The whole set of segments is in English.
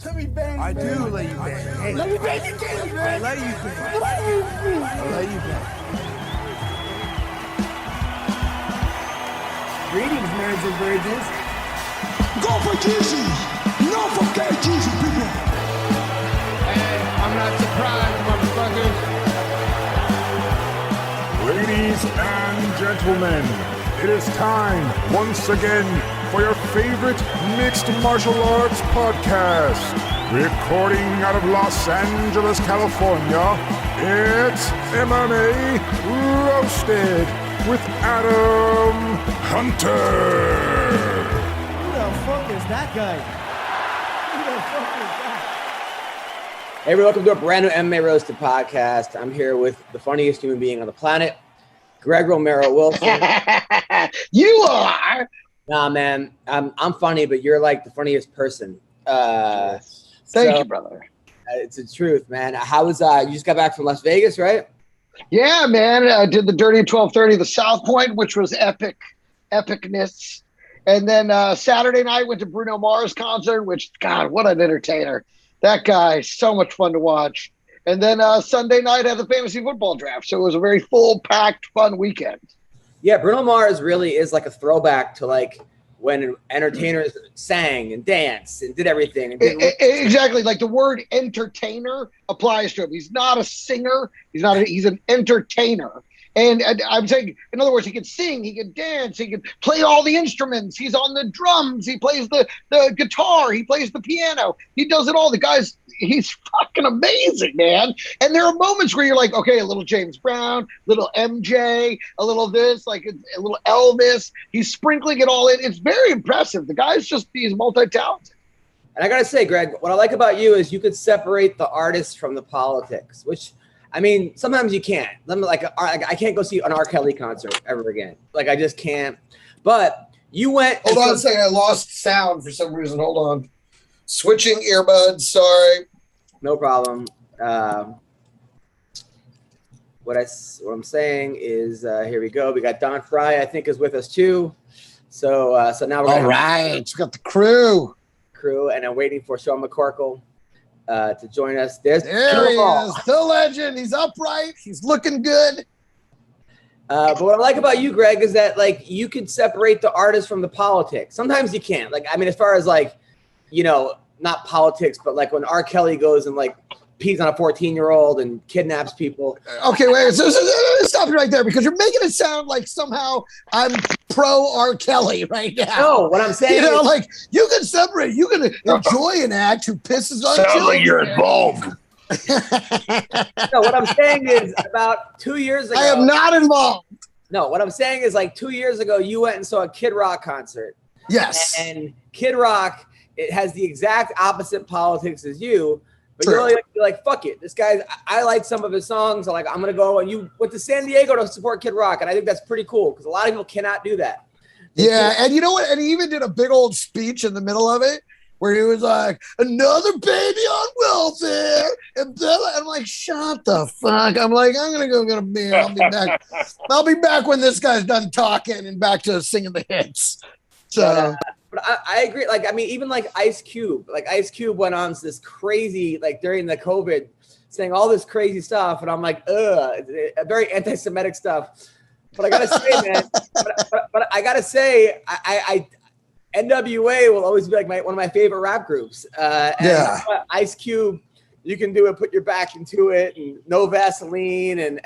Let me bang. I do let you bang. Hey, let me bang you, James, man. I let you bang. I let you bang. Greetings, marriage and virgins. Go for Jesus. No forget Jesus, people. Hey, I'm not surprised, motherfuckers. Ladies and gentlemen, it is time once again for your favorite mixed martial arts podcast. Recording out of Los Angeles, California, it's MMA Roasted with Adam Hunter. Who the fuck is that guy? Who the fuck is that? Hey, everyone, welcome to a brand new MMA Roasted Podcast. I'm here with the funniest human being on the planet, Greg Romero Wilson. You are? Nah, man, I'm funny, but you're like the funniest person. Thank you, brother. It's the truth, man. How was you just got back from Las Vegas, right? Yeah, man. I did the Dirty 1230, the South Point, which was epicness. And then Saturday night went to Bruno Mars concert, which, God, what an entertainer. That guy, so much fun to watch. And then Sunday night had the fantasy football draft. So it was a very full-packed, fun weekend. Yeah, Bruno Mars really is like a throwback to like when entertainers sang and danced and did everything. And Exactly. Like the word entertainer applies to him. He's not a singer. He's an entertainer. And I'm saying, in other words, he can sing, he can dance, he can play all the instruments. He's on the drums. He plays the guitar. He plays the piano. He does it all. The guy's, he's fucking amazing, man. And there are moments where you're like, okay, a little James Brown, little MJ, a little this, like a little Elvis. He's sprinkling it all in. It's very impressive. The guy's just, he's multi-talented. And I got to say, Greg, what I like about you is you could separate the artist from the politics, which – I mean, sometimes you can't. I can't go see an R. Kelly concert ever again. Like, I just can't. But you went. Hold on a second. I lost sound for some reason. Hold on. Switching earbuds. Sorry. No problem. What I'm saying is, here we go. We got Don Fry, I think, is with us too. So now we're all right. We got the crew, and I'm waiting for Sean McCorkle to join us. There he is, the legend. He's upright. He's looking good. But what I like about you, Greg, is that like you could separate the artist from the politics. Sometimes you can't. Like, I mean, as far as like, not politics, but like when R. Kelly goes and like pees on a 14-year-old and kidnaps people. Okay, wait. So stop you right there because you're making it sound like somehow I'm pro R. Kelly right now. No, what I'm saying is, like you can separate. You can enjoy an act who pisses on children. Sounds like you're involved. No, what I'm saying is about 2 years ago. I am not involved. No, what I'm saying is like 2 years ago, you went and saw a Kid Rock concert. Yes. And Kid Rock, it has the exact opposite politics as you. But True. you're like, fuck it. This guy, I like some of his songs. I'm going to go. And you went to San Diego to support Kid Rock. And I think that's pretty cool because a lot of people cannot do that. And you know what? And he even did a big old speech in the middle of it where he was like, another baby on welfare. And I'm like, shut the fuck. I'm like, I'm going to go get a beer. I'll be back. I'll be back when this guy's done talking and back to singing the hits. So. But I agree. Like, I mean, even like Ice Cube went on this crazy, like during the COVID, saying all this crazy stuff. And I'm like, very anti-Semitic stuff. But I got to say, man, but I got to say, I NWA will always be like one of my favorite rap groups. And Ice Cube, you can do it, put your back into it, and No Vaseline. And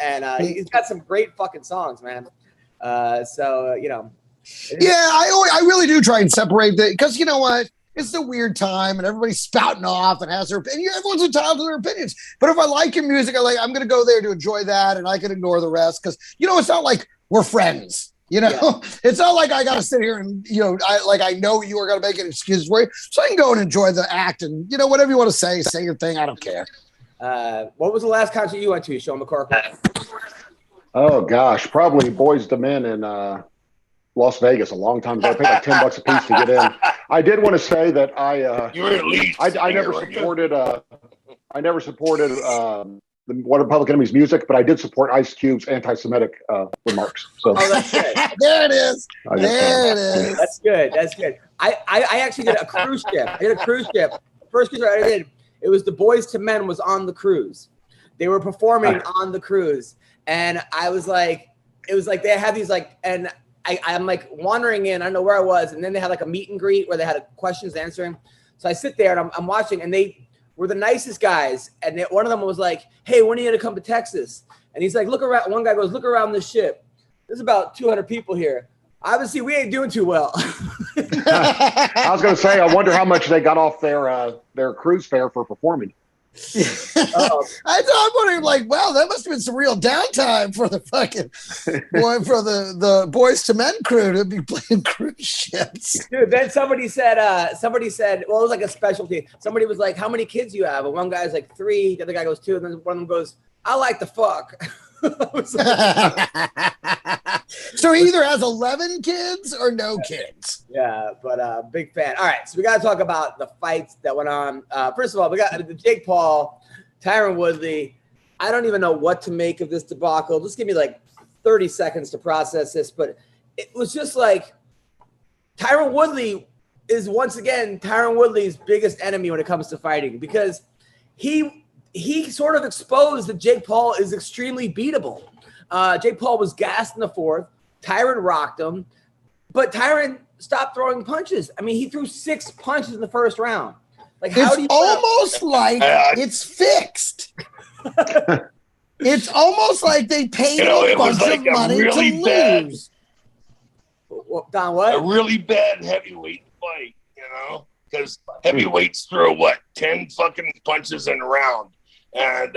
he's got some great fucking songs, man. Yeah, I really do try and separate that because you know what? It's a weird time and everybody's spouting off and has their opinion. Everyone's entitled to their opinions. But if I like your music, I'm going to go there to enjoy that and I can ignore the rest because, it's not like we're friends. It's not like I got to sit here and, I know you are going to make an excuse for it. So I can go and enjoy the act and, whatever you want to say your thing. I don't care. What was the last concert you went to, Sean McCorkle? Oh, gosh, probably Boyz II Men in Las Vegas a long time ago. I paid like $10 a piece to get in. I did want to say that I never supported one of Public Enemy's music, but I did support Ice Cube's anti-Semitic remarks. So that's good. There it is. There it is. That's good. I actually did a cruise ship. first cruise ride I did, it was the Boys to Men was on the cruise. They were performing on the cruise. And I was like, it was like they had these like, and I'm like wandering in, I don't know where I was. And then they had like a meet and greet where they had questions answering. So I sit there and I'm watching, and they were the nicest guys. And one of them was like, hey, when are you going to come to Texas? And he's like, look around. One guy goes, look around this ship. There's about 200 people here. Obviously, we ain't doing too well. I was going to say, I wonder how much they got off their cruise fare for performing. I'm wondering, like, wow, that must have been some real downtime for the fucking the Boys to Men crew to be playing cruise ships. Dude, then somebody said, well, it was like a specialty. Somebody was like, how many kids do you have? And one guy's like 3, the other guy goes 2, and then one of them goes, I like to fuck. So he either has 11 kids or no kids. Yeah, but big fan. All right, so we got to talk about the fights that went on. First of all, we got the Jake Paul, Tyron Woodley. I don't even know what to make of this debacle. Just give me like 30 seconds to process this. But it was just like Tyron Woodley is once again Tyron Woodley's biggest enemy when it comes to fighting, because he sort of exposed that Jake Paul is extremely beatable. Jake Paul was gassed in the 4th. Tyron rocked him, but Tyron stopped throwing punches. I mean, he threw 6 punches in the first round. Like, how do you almost like it's fixed. It's almost like they paid a bunch of money really to lose. Don, what? A really bad heavyweight fight, because heavyweights throw 10 fucking punches in a round, and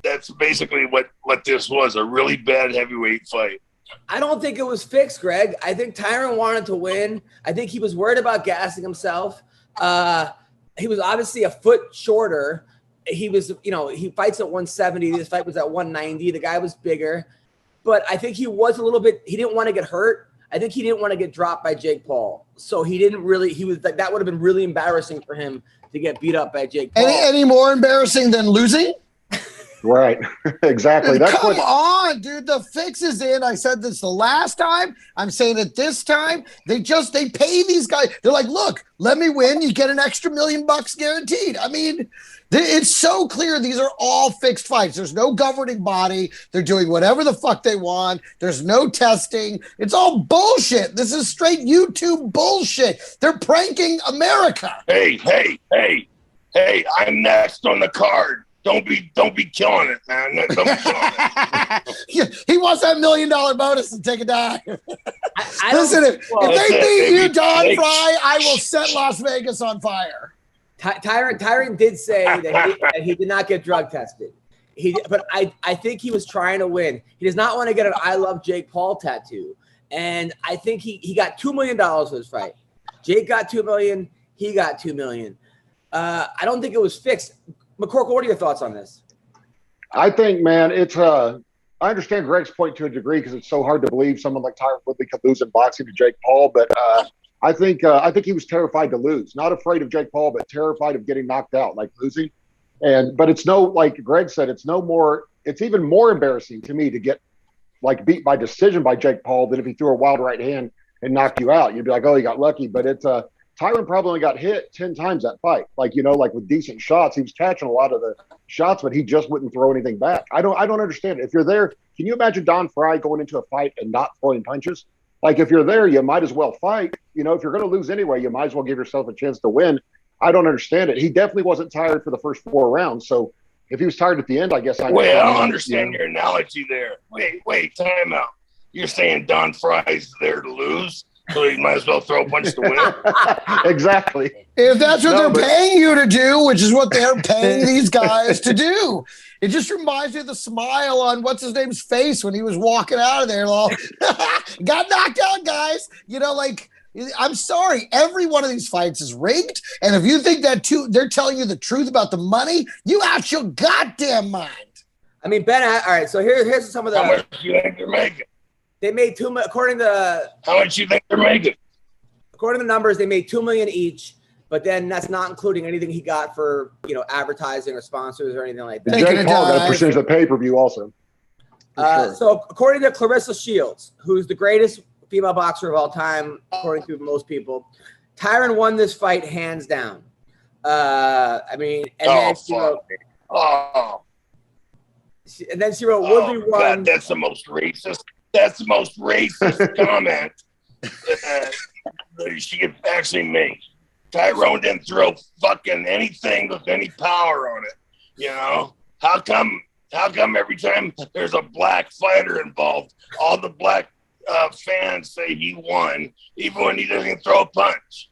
that's basically what this was, a really bad heavyweight fight. I don't think it was fixed, Greg. I think Tyron wanted to win. I think he was worried about gassing himself. He was obviously a foot shorter. He was, he fights at 170. This fight was at 190. The guy was bigger. But I think he was a little bit, he didn't want to get hurt. I think he didn't want to get dropped by Jake Paul. So he was like, that would have been really embarrassing for him to get beat up by Jake Paul. Any more embarrassing than losing? Right. Exactly. Come on, dude. The fix is in. I said this the last time. I'm saying it this time. They pay these guys. They're like, look, let me win. You get an extra $1 million guaranteed. I mean, it's so clear these are all fixed fights. There's no governing body. They're doing whatever the fuck they want. There's no testing. It's all bullshit. This is straight YouTube bullshit. They're pranking America. Hey, I'm next on the card. Don't be killing it, man. Don't be killing it. He wants that $1 million bonus to take a dive. Listen, if they beat you, Don Fry, I will set Las Vegas on fire. Tyron did say that he did not get drug tested. But I think he was trying to win. He does not want to get an I Love Jake Paul tattoo. And I think he got $2 million for this fight. Jake got $2 million. He got $2 million. I don't think it was fixed. McCorkle, what are your thoughts on this? I think, man, I understand Greg's point to a degree because it's so hard to believe someone like Tyron Woodley could lose in boxing to Jake Paul. But I think he was terrified to lose, not afraid of Jake Paul, but terrified of getting knocked out, like losing. But it's like Greg said, it's even more embarrassing to me to get like beat by decision by Jake Paul than if he threw a wild right hand and knocked you out. You'd be like, oh, he got lucky. But Tyron probably only got hit 10 times that fight. Like, like with decent shots, he was catching a lot of the shots, but he just wouldn't throw anything back. I don't understand it. If you're there, can you imagine Don Fry going into a fight and not throwing punches? Like, if you're there, you might as well fight. If you're going to lose anyway, you might as well give yourself a chance to win. I don't understand it. He definitely wasn't tired for the first 4 rounds. So if he was tired at the end, I guess I don't understand your analogy there. Wait, time out. You're saying Don Fry's there to lose? So you might as well throw a punch to win. Exactly. If that's what they're paying you to do, which is what they're paying these guys to do. It just reminds me of the smile on what's his name's face when he was walking out of there. Got knocked out, guys. I'm sorry. Every one of these fights is rigged. And if you think that they're telling you the truth about the money, you out your goddamn mind. I mean, Ben, all right, so here's some of the... How much do you think they're making? They made $2 million, according to... How much do you think they're making? According to the numbers, they made $2 million each, but then that's not including anything he got for, advertising or sponsors or anything like that. Jake Paul got a percentage of the pay-per-view also. Sure. So according to Clarissa Shields, who's the greatest female boxer of all time, according to most people, Tyron won this fight hands down. I mean, and then she wrote, and then she wrote Woodley won. God, that's the most racist. That's the most racist comment she could actually make. Tyrone didn't throw fucking anything with any power on it. You know, how come every time there's a black fighter involved, all the black fans say he won, even when he doesn't throw a punch?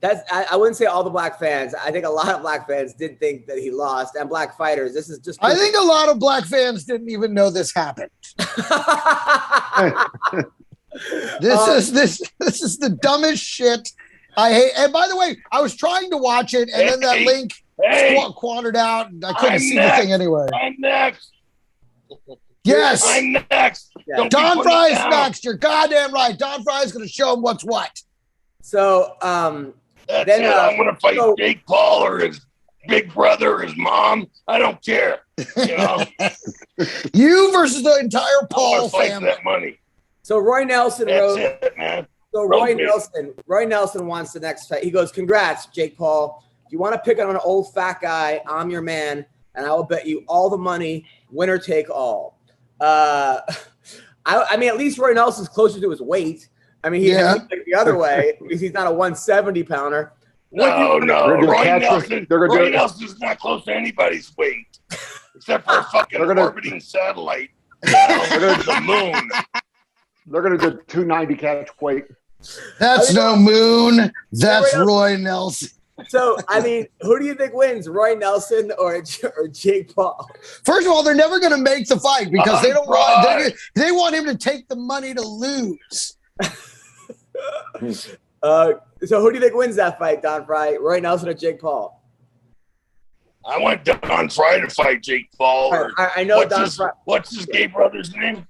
I wouldn't say all the black fans. I think a lot of black fans did think that he lost, and black fighters. This is just. I think a lot of black fans didn't even know this happened. This is the dumbest shit. I hate. And by the way, I was trying to watch it, and then that link quandered out, and I couldn't see the thing anyway. I'm next. Yes, I'm next. Yeah. Don Fry's next. You're goddamn right. Don Fry's going to show him what's what. So, That's then it. I'm going to fight Jake Paul or his big brother or his mom. I don't care. You know, you versus the entire Paul fight family. That money. So Roy Nelson wrote. It, man. So Roy Nelson wants the next fight. He goes, "Congrats, Jake Paul. If you want to pick on an old fat guy, I'm your man, and I will bet you all the money, winner take all." I mean, at least Roy Nelson's closer to his weight. I mean, he's the other way because he's not a 170 pounder. No. Roy Nelson's not close to anybody's weight except for a fucking orbiting satellite. The moon. They're going to do 290 catch weight. That's no moon. That's Roy Nelson. So, I mean, who do you think wins, Roy Nelson or Jake Paul? First of all, they're never going to make the fight because they don't want. They want him to take the money to lose. So who do you think wins that fight, Don Fry? Roy Nelson or Jake Paul? I want Don Fry to fight Jake Paul. I know what's his gay brother's name?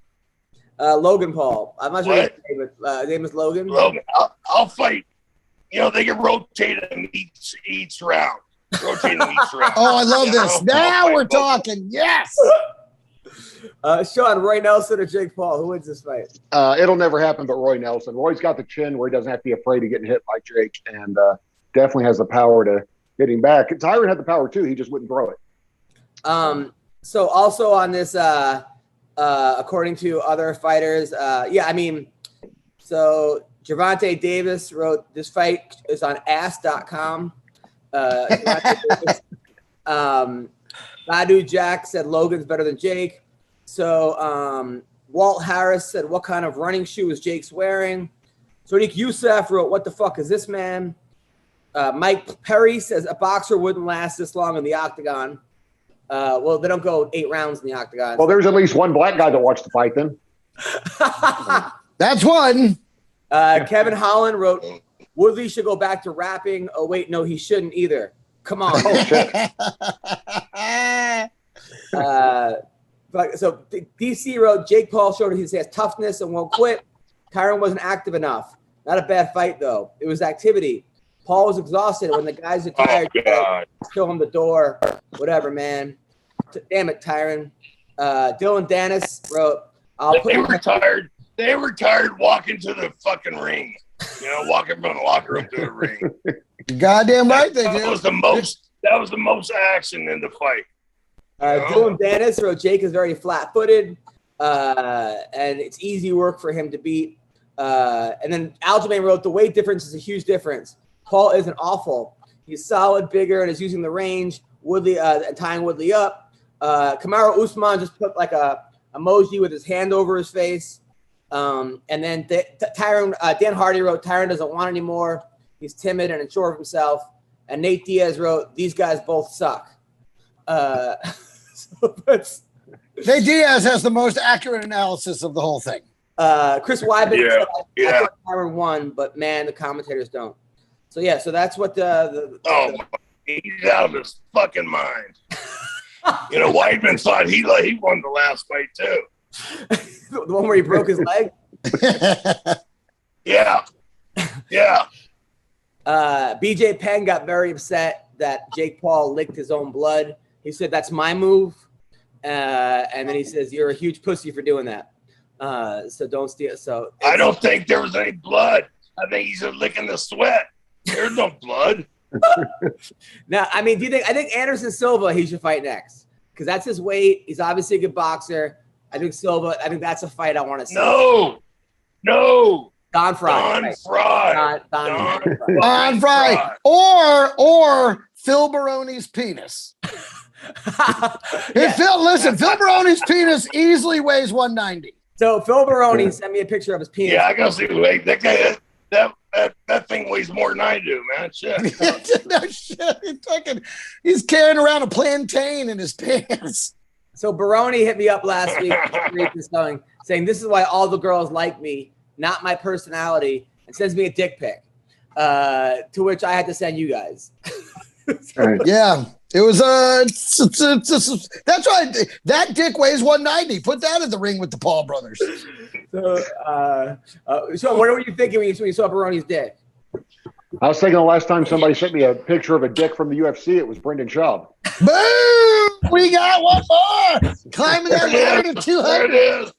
Logan Paul. I'm not sure his name, his name is Logan. Logan. I'll fight. You know, they can rotate him each round. Rotate him each round. Oh, I love this. Now we're talking. Yes. Sean, Roy Nelson or Jake Paul? Who wins this fight? It'll never happen but Roy Nelson. Roy's got the chin where he doesn't have to be afraid of getting hit by Jake, and definitely has the power to hit him back. Tyron had the power too. He just wouldn't throw it. So also on this, according to other fighters, I mean, so Gervonta Davis wrote, this fight is on ass.com. Badu Jack said Logan's better than Jake. So Walt Harris said, what kind of running shoe is Jake's wearing? Sadiq Youssef wrote, what the fuck is this man? Mike Perry says a boxer wouldn't last this long in the octagon. Well, they don't go 8 rounds in the octagon. Well, there's at least one black guy that watched the fight then. That's one. Kevin Holland wrote, Woodley should go back to rapping. Oh, wait, no, he shouldn't either. Come on. Oh, shit. So DC wrote, Jake Paul showed he has toughness and won't quit. Tyron wasn't active enough. Not a bad fight, though. It was activity. Paul was exhausted. When the guys are tired, show him the door. Whatever, man. Damn it, Tyron. Dylan Dennis wrote, They were tired. They were tired walking to the fucking ring. You know, walking from the locker room to the ring. Goddamn right they did. That was the most action in the fight. Dylan Dennis wrote, Jake is very flat-footed, and it's easy work for him to beat. And then Aljamain wrote, the weight difference is a huge difference. Paul isn't awful. He's solid, bigger, and is using the range. Woodley and tying Woodley up. Kamaru Usman just put like a emoji with his hand over his face. And then Tyron, Dan Hardy wrote, Tyron doesn't want anymore. He's timid and unsure of himself. And Nate Diaz wrote, these guys both suck. Nate Diaz has the most accurate analysis of the whole thing. Chris Weidman said, I thought Tyron won, but man, the commentators don't. So yeah, so that's what he's out of his fucking mind. You know, Weidman thought he won the last fight too. The one where he broke his leg? Yeah. BJ Penn got very upset that Jake Paul licked his own blood. He said, that's my move. And then he says, you're a huge pussy for doing that. So don't steal. I don't think there was any blood. I think he's just licking the sweat. There's no blood. Now, I mean, I think Anderson Silva, he should fight next because that's his weight. He's obviously a good boxer. I think that's a fight I want to see. No. Don Fry. Don Fry. Or Phil Baroni's penis. Phil Baroni's penis easily weighs 190. So Phil Baroni sent me a picture of his penis. Yeah, I gotta see. That guy, that thing weighs more than I do, man. Shit. No shit. He's carrying around a plantain in his pants. So Baroni hit me up last week saying this is why all the girls like me, not my personality, and sends me a dick pic. To which I had to send you guys. Yeah. It was that's right. That dick weighs 190. Put that in the ring with the Paul brothers. So what were you thinking when you saw Baroni's dick? I was thinking the last time somebody sent me a picture of a dick from the UFC, it was Brendan Schaub. Boom! We got one more. Climbing that ladder to 200.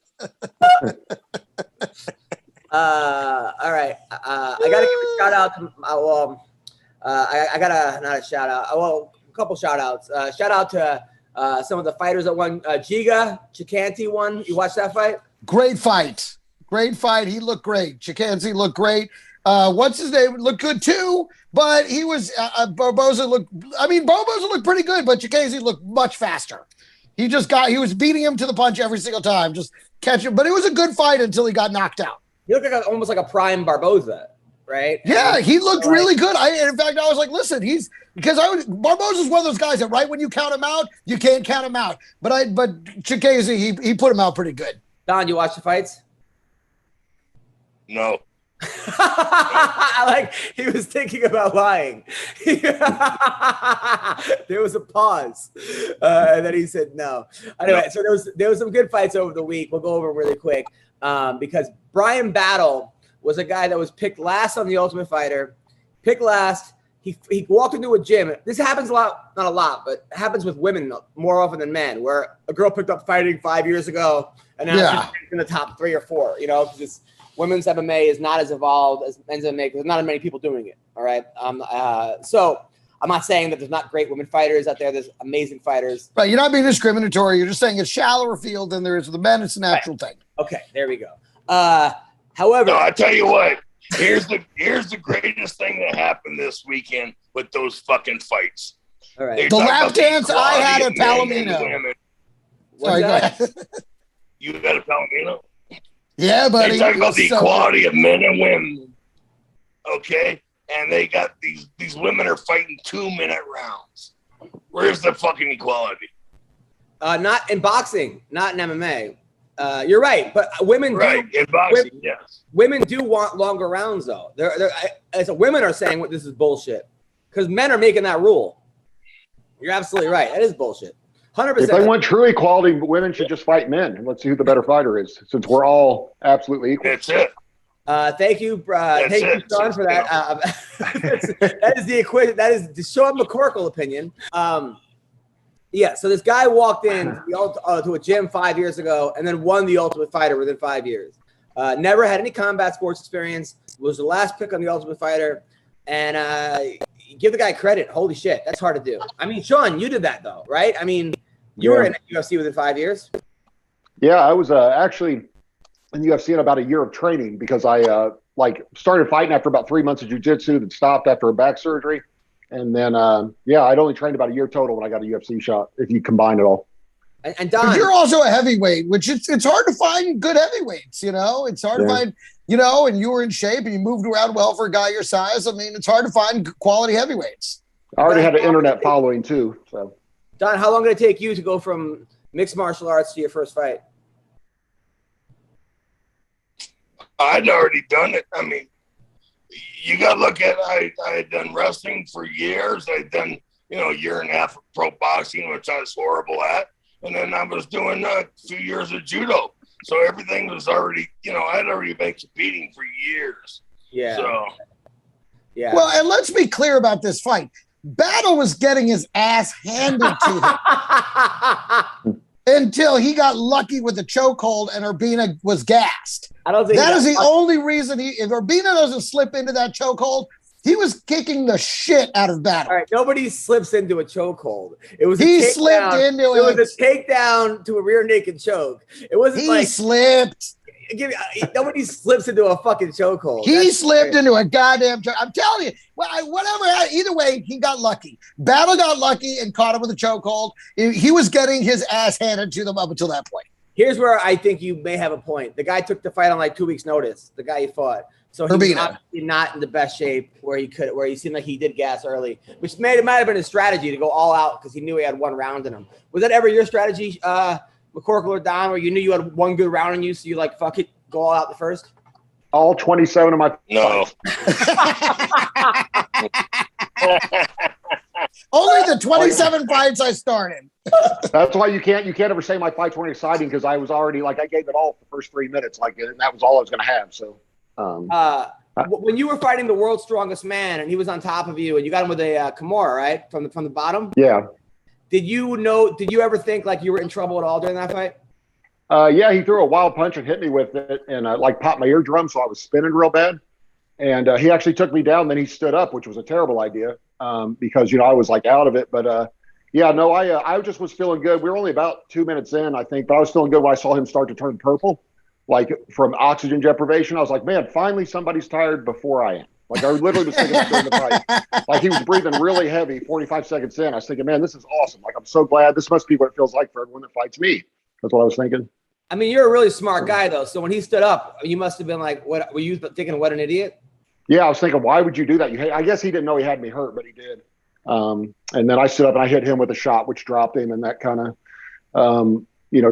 All right. I got to give a shout out to I got not a shout out. Well, a couple shout outs. Shout out to some of the fighters that won. Chikadze won. You watched that fight? Great fight. He looked great. Chikadze looked great. What's his name? Looked good too, but he was Barboza looked pretty good, but Chikadze looked much faster. He was beating him to the punch every single time, just catch him. But it was a good fight until he got knocked out. He looked like almost like a prime Barboza, right? Yeah, he looked really good. In fact, I was like, listen, Barboza's one of those guys that right when you count him out, you can't count him out. But Chikadze, he put him out pretty good. Don, you watch the fights? No. He was thinking about lying. There was a pause, and then he said no. Anyway, so there was some good fights over the week. We'll go over them really quick because Brian Battle was a guy that was picked last on the Ultimate Fighter. Picked last. He walked into a gym. This happens a lot, not a lot, but it happens with women more often than men, where a girl picked up fighting 5 years ago and now she's in the top 3 or 4. You know, because women's MMA is not as evolved as men's MMA because there's not as many people doing it. All right. So I'm not saying that there's not great women fighters out there. There's amazing fighters. Right. You're not being discriminatory. You're just saying it's shallower field than there is with the men. It's a natural thing. Okay. There we go. However, no, I tell you what. Here's the greatest thing that happened this weekend with those fucking fights. All right. The lap dance I had at Palomino. Sorry, go ahead. You got a Palomino? Yeah, buddy. They talk about the equality of men and women. Okay? And they got these women are fighting 2-minute rounds. Where's the fucking equality? Not in boxing, not in MMA. You're right, but women in boxing, yes. Women do want longer rounds, though. Women are saying this is bullshit because men are making that rule. You're absolutely right. That is bullshit. 100%. If they want true equality, women should just fight men, and let's see who the better fider is, since we're all absolutely equal. That's it. Thank you, Sean, for that. That is the equation. That is the Sean McCorkle opinion. Yeah, so this guy walked in to a gym 5 years ago and then won the Ultimate Fighter within 5 years. Never had any combat sports experience. Was the last pick on the Ultimate Fighter. And give the guy credit. Holy shit, that's hard to do. I mean, Sean, you did that, though, right? I mean, you were in UFC within 5 years. Yeah, I was actually in the UFC in about a year of training because I started fighting after about 3 months of jiu-jitsu, then stopped after a back surgery. And then, I'd only trained about a year total when I got a UFC shot, if you combine it all. And Don, but you're also a heavyweight, which it's hard to find good heavyweights, you know? It's hard to find, and you were in shape and you moved around well for a guy your size. I mean, it's hard to find quality heavyweights. I already had an internet following, too. So, Don, how long did it take you to go from mixed martial arts to your first fight? I'd already done it. I mean, you got to look at I had done wrestling for years. I'd done, a year and a half of pro boxing, which I was horrible at. And then I was doing a few years of judo. So everything was already, I'd already been competing for years. Yeah. So. Yeah. Well, and let's be clear about this fight. Battle was getting his ass handed to him until he got lucky with the chokehold and Urbina was gassed. I don't think that is the only reason if Urbina doesn't slip into that chokehold, He was kicking the shit out of Battle. All right, nobody slips into a chokehold. It was he slipped into it. It was a takedown to a rear naked choke. It wasn't he slipped. Nobody slips into a fucking chokehold. He slipped into a goddamn choke. I'm telling you, whatever. Either way, he got lucky. Battle got lucky and caught him with a chokehold. He was getting his ass handed to them up until that point. Here's where I think you may have a point. The guy took the fight on like 2 weeks' notice. The guy he fought, so he's not in the best shape where he seemed like he did gas early, which might have been his strategy to go all out because he knew he had one round in him. Was that ever your strategy, McCorkle or Don, where you knew you had one good round in you, so you like fuck it, go all out the first? All 27 of my Only the 27 fights I started. That's why you can't ever say my fights weren't exciting because I was already I gave it all for the first 3 minutes, and that was all I was going to have. So, when you were fighting the world's strongest man and he was on top of you and you got him with a Kimura, right, from the bottom? Yeah. Did you ever think like you were in trouble at all during that fight? Yeah, he threw a wild punch and hit me with it and popped my eardrum, so I was spinning real bad. And he actually took me down. Then he stood up, which was a terrible idea because I was out of it. But I just was feeling good. We were only about 2 minutes in, I think, but I was feeling good when I saw him start to turn purple, from oxygen deprivation. I was like, man, finally somebody's tired before I am. I literally was thinking that during the fight. He was breathing really heavy 45 seconds in. I was thinking, man, this is awesome. I'm so glad. This must be what it feels like for everyone that fights me. That's what I was thinking. I mean, you're a really smart guy, though. So when he stood up, you must have been like, what were you thinking? What an idiot. Yeah, I was thinking, why would you do that? I guess he didn't know he had me hurt, but he did. And then I stood up and I hit him with a shot, which dropped him, and that kind of,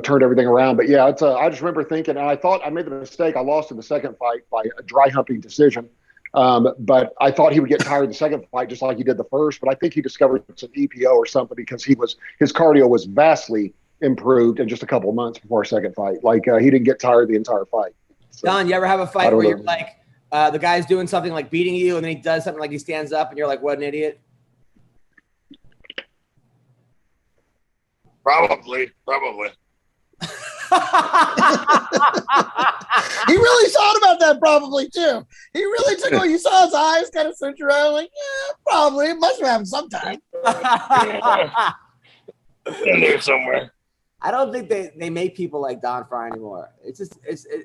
turned everything around. But yeah, I just remember thinking, and I thought I made the mistake. I lost in the second fight by a dry humping decision. But I thought he would get tired the second fight, just like he did the first. But I think he discovered some EPO or something because his cardio was vastly improved in just a couple of months before our second fight. He didn't get tired the entire fight. So, Don, you ever have a fight where you're the guy's doing something like beating you, and then he does something like he stands up, and you're like, what an idiot? Probably. He really thought about that probably too. He really took you saw his eyes kind of switch around yeah, probably. It must have happened sometime. In there somewhere. I don't think they make people like Don Fry anymore. It's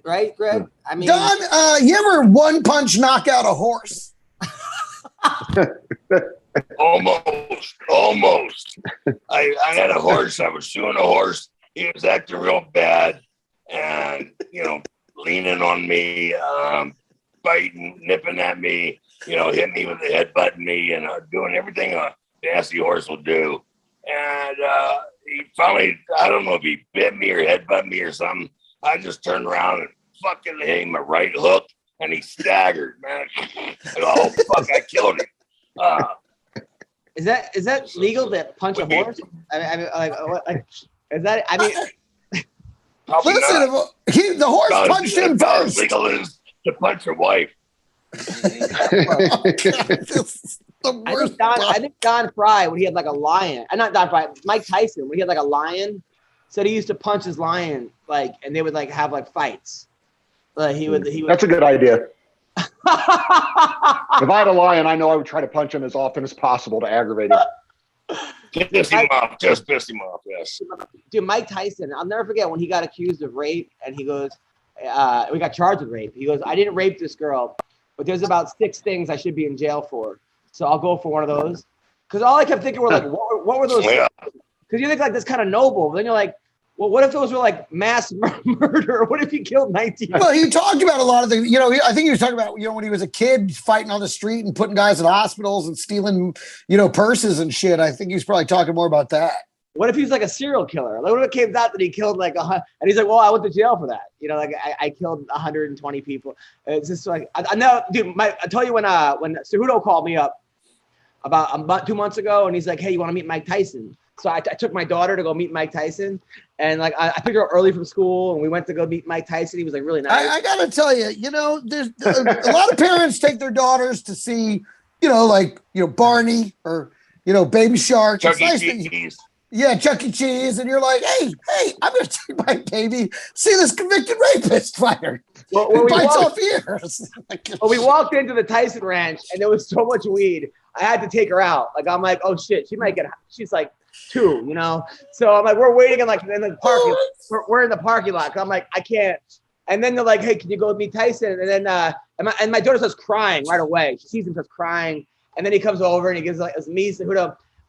right, Greg? I mean, Don, you ever one punch knock out a horse? Almost. I had a horse. I was shoeing a horse. He was acting real bad and, leaning on me, biting, nipping at me, hit me with the head, butting me, and doing everything a nasty horse will do. And he finally, I don't know if he bit me or headbutt me or something. I just turned around and fucking hit him a right hook, and he staggered, man. Oh, fuck, I killed him. Is that legal to punch a horse? Is that? I mean, listen, the horse punched him first. Legal is to punch your wife. I think Don Fry, when he had like a lion, not Don Fry, Mike Tyson, when he had like a lion, said he used to punch his lion, and they would have fights. He would. That's a good idea. If I had a lion, I know I would try to punch him as often as possible to aggravate him. Piss him off, just piss him off, yes. Dude, Mike Tyson, I'll never forget when he got accused of rape, and he goes, we got charged with rape. He goes, I didn't rape this girl, but there's about 6 things I should be in jail for. So I'll go for one of those. Because all I kept thinking were what were those? Because you think that's kind of noble. But then you're like, well, what if those were mass murder? What if he killed 19? Well, he talked about a lot of things. I think he was talking about, when he was a kid fighting on the street and putting guys in hospitals and stealing, purses and shit. I think he was probably talking more about that. What if he's a serial killer? What if it came out that he killed and he's like, well, I went to jail for that. I killed 120 people. It's just I know, dude. I tell you when Cejudo called me up about 2 months ago, and he's like, hey, you want to meet Mike Tyson? So I took my daughter to go meet Mike Tyson, and I picked her up early from school, and we went to go meet Mike Tyson. He was really nice. I gotta tell you, there's a lot of parents take their daughters to see, Barney or Baby Shark. Chuck E. Cheese. Yeah, Chuck E. Cheese, and you're like, hey, I'm gonna take my baby see this convicted rapist fighter. Well, It bites off ears. Well, we walked into the Tyson ranch and there was so much weed. I had to take her out. Like, I'm like, oh shit, she's like 2, you know? So I'm like, we're waiting in the parking lot. We're in the parking lot. I'm like, I can't. And then they're like, hey, can you go with me, Tyson? And then, and my daughter starts crying right away. She sees him, starts crying. And then he comes over and he gives like, it's me,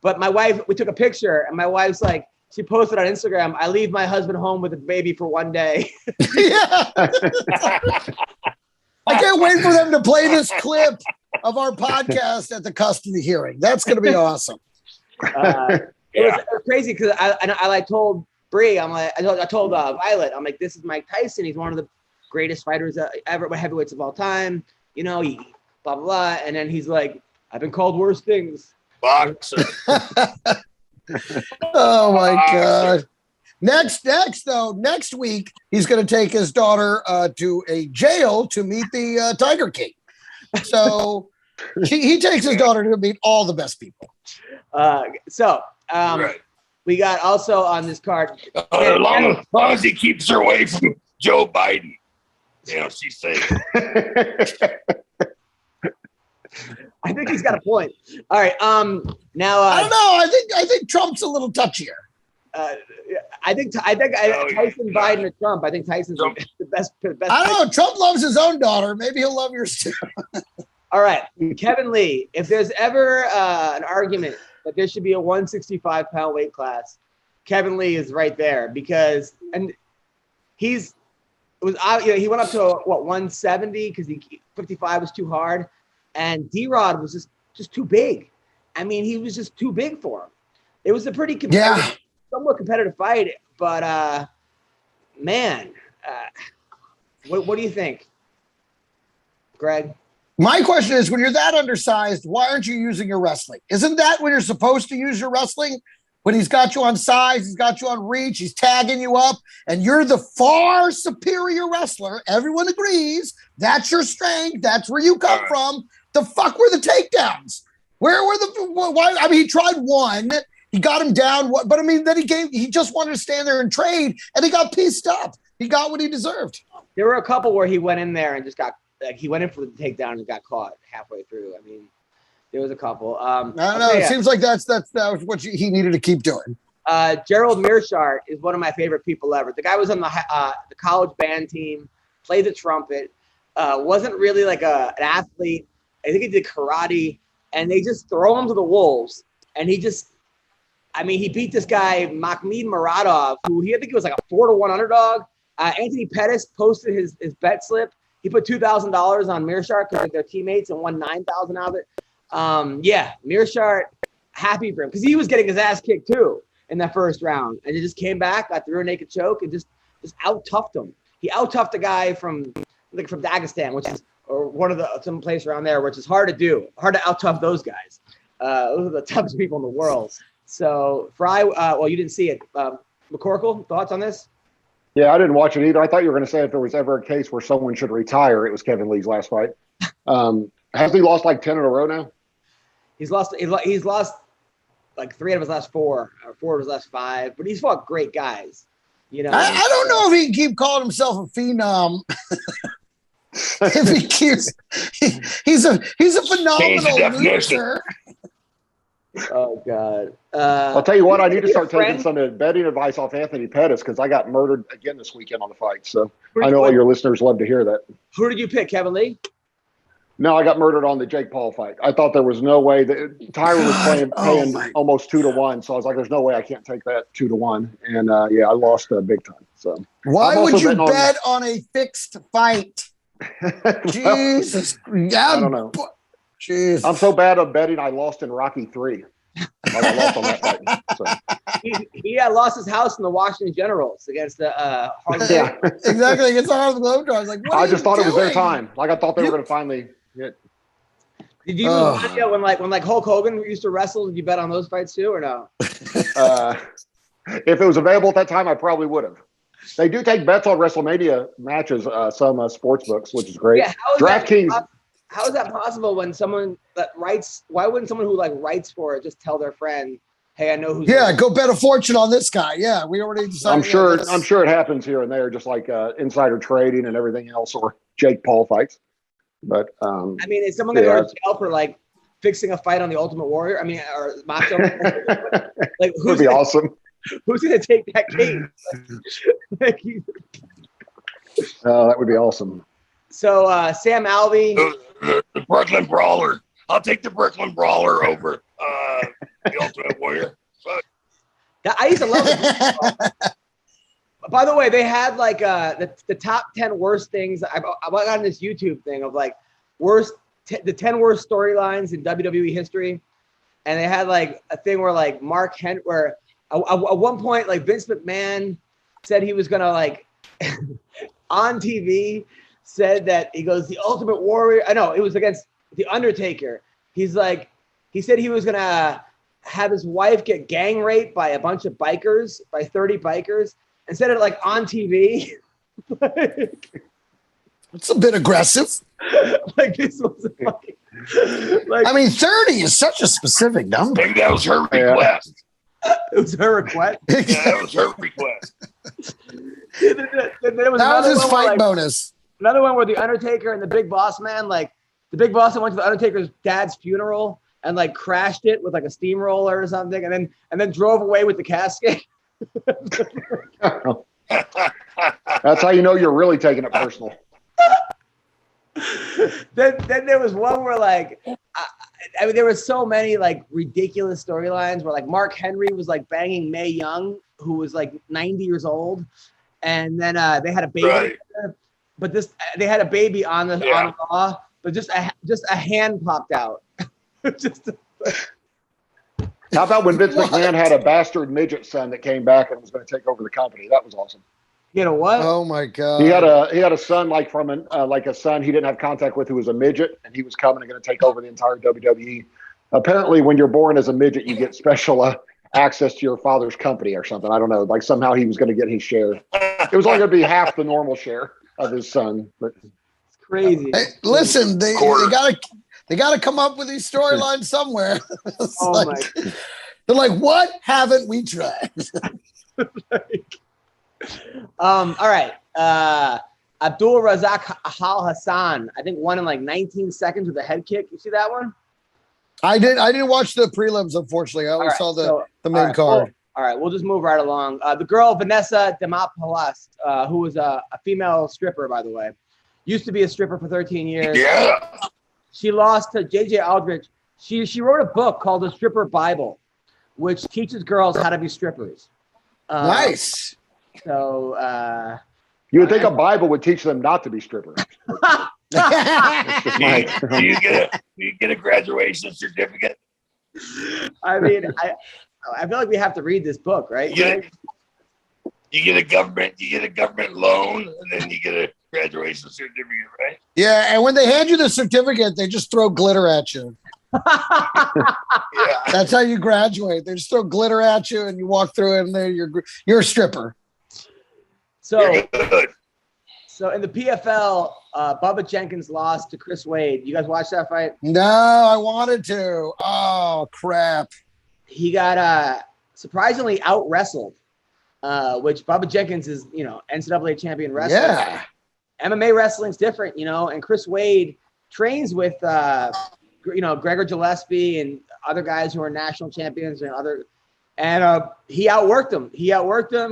but my wife, we took a picture and my wife's like, she posted on Instagram, I leave my husband home with a baby for 1 day. Yeah. I can't wait for them to play this clip of our podcast at the custody hearing. That's going to be awesome. It was crazy because I told Bree, I told Violet, I'm like, this is Mike Tyson. He's one of the greatest fighters ever, heavyweights of all time. You know, he blah, blah, blah. And then he's like, I've been called worse things. Boxer. Oh my God. Next week, he's going to take his daughter to a jail to meet the Tiger King. So he takes his daughter to meet all the best people. Right. We got also on this card. As long as he keeps her away from Joe Biden, you know, she's safe. I think he's got a point. All right. Now I don't know. I think Trump's a little touchier. I think Tyson, Biden, or Trump. I think Tyson's the best. I don't know. Trump loves his own daughter. Maybe he'll love yours too. All right, Kevin Lee. If there's ever an argument that there should be a 165-pound weight class, Kevin Lee is right there because he went up to 170 because 55 was too hard. And D-Rod was just too big. I mean, he was just too big for him. It was a pretty somewhat competitive fight, but man, what do you think, Greg? My question is, when you're that undersized, why aren't you using your wrestling? Isn't that when you're supposed to use your wrestling? When he's got you on size, he's got you on reach, he's tagging you up, and you're the far superior wrestler. Everyone agrees. That's your strength. That's where you come from. The fuck were the takedowns? Where were why? I mean, he tried one. He got him down. But I mean, then he just wanted to stand there and trade, and he got pieced up. He got what he deserved. There were a couple where he went in there and just got, he went in for the takedown and got caught halfway through. I mean, there was a couple. I don't know. It seems like that was what he needed to keep doing. Gerald Mearshart is one of my favorite people ever. The guy was on the college band team, played the trumpet, wasn't really like an athlete. I think he did karate, and they just throw him to the wolves. And he beat this guy, Makhmud Muradov, who I think he was like a 4-1 underdog. Anthony Pettis posted his bet slip. He put $2,000 on Mearshart because they're teammates and won $9,000 out of it. Mearshart, happy for him because he was getting his ass kicked too in that first round, and he just came back, got the rear naked choke, and just out-toughed him. He out-toughed a guy from Dagestan, which is some place around there, which is hard to do, hard to out-tough those guys. Those are the toughest people in the world. So Fry, you didn't see it. McCorkle, thoughts on this? Yeah, I didn't watch it either. I thought you were going to say if there was ever a case where someone should retire, it was Kevin Lee's last fight. Hasn't he lost like 10 in a row now? He's lost like 3 out of his last 4, or 4 of his last 5, but he's fought great guys. You know, I don't know if he can keep calling himself a phenom. If he keeps, he's a phenomenal loser. Oh God! I'll tell you what. I need to start taking some betting advice off Anthony Pettis because I got murdered again this weekend on the fight. So I know all your listeners love to hear that. Who did you pick, Kevin Lee? No, I got murdered on the Jake Paul fight. I thought there was no way that Tyron was paying almost 2-1. So I was like, "There's no way I can't take that 2-1." And I lost big time. So why would you bet on a fixed fight? Jesus, I don't know. Jeez. I'm so bad at betting. I lost in Rocky 3. I lost on that fight. So. He lost his house in the Washington Generals against the Harlem. Yeah, exactly. Against the Harlem Globetrotters. Like, I just thought it was their time. Like I thought they were going to finally hit. Did you when Hulk Hogan used to wrestle? Did you bet on those fights too, or no? If it was available at that time, I probably would have. They do take bets on WrestleMania matches. Some sports books, which is great. Yeah, DraftKings. How is that possible when someone that writes? Why wouldn't someone who writes for it just tell their friend, hey, I know who's. Yeah, go bet a fortune on this guy. Yeah, we already decided. I'm sure it happens here and there, just like insider trading and everything else, or Jake Paul fights. But I mean, is someone gonna go to jail for like fixing a fight on the Ultimate Warrior? I mean, or Macho? Like, would be awesome. Who's gonna take that case? That would be awesome. So Sam Alvey, the Brooklyn Brawler. I'll take the Brooklyn Brawler over the Ultimate Warrior. Fuck. I used to love it. By the way, they had like the top 10 worst things. I went on this YouTube thing of like the 10 worst storylines in WWE history, and they had like a thing where like where at one point like Vince McMahon said he was gonna like on TV said that he goes the Ultimate Warrior. I know it was against the Undertaker. He said he was gonna have his wife get gang raped by a bunch of bikers, by 30 bikers. Instead of like on TV, it's a bit aggressive. Like this was a fucking. Like, I mean, 30 is such a specific number. Maybe that was her request. It was her request. Yeah, that was her request. That was his fight bonus. Another one where the Undertaker and the Big Boss Man, like the Big Boss Man went to the Undertaker's dad's funeral and like crashed it with like a steamroller or something, and then drove away with the casket. That's how you know you're really taking it personal. Then there was one where like I mean there were so many like ridiculous storylines where like Mark Henry was like banging Mae Young, who was like 90 years old, and then they had a baby. Right. But they had a baby on the Raw, but just a hand popped out. How about when Vince McMahon had a bastard midget son that came back and was going to take over the company? That was awesome. You know what? Oh my God! He had a son like from a son he didn't have contact with who was a midget, and he was coming and going to take over the entire WWE. Apparently, when you're born as a midget, you get special access to your father's company or something. I don't know. Like somehow he was going to get his share. It was only going to be half the normal share of his son. But it's crazy. Hey, listen, they gotta come up with these storylines somewhere. They're like, what haven't we tried? All right. Abdul Razak Al Hassan, I think won in like 19 seconds with a head kick. You see that one? I didn't watch the prelims, unfortunately. I only saw the main card. All right, we'll just move right along. The girl, Vanessa Demopoulos, who was a female stripper, by the way, used to be a stripper for 13 years. Yeah. She lost to J.J. Aldrich. She wrote a book called The Stripper Bible, which teaches girls how to be strippers. Nice. So you would think a Bible would teach them not to be strippers. Do you get a graduation certificate? I mean, I feel like we have to read this book, right? You get a government loan, and then you get a graduation certificate, right? Yeah, and when they hand you the certificate, they just throw glitter at you. Yeah. That's how you graduate. They just throw glitter at you, and you walk through it, and then you're a stripper. So in the PFL, Bubba Jenkins lost to Chris Wade. You guys watch that fight? No, I wanted to. Oh, crap. He got surprisingly out wrestled, which Bubba Jenkins is, NCAA champion wrestler. Yeah. MMA wrestling's different, and Chris Wade trains with, Gregor Gillespie and other guys who are national champions and he outworked him.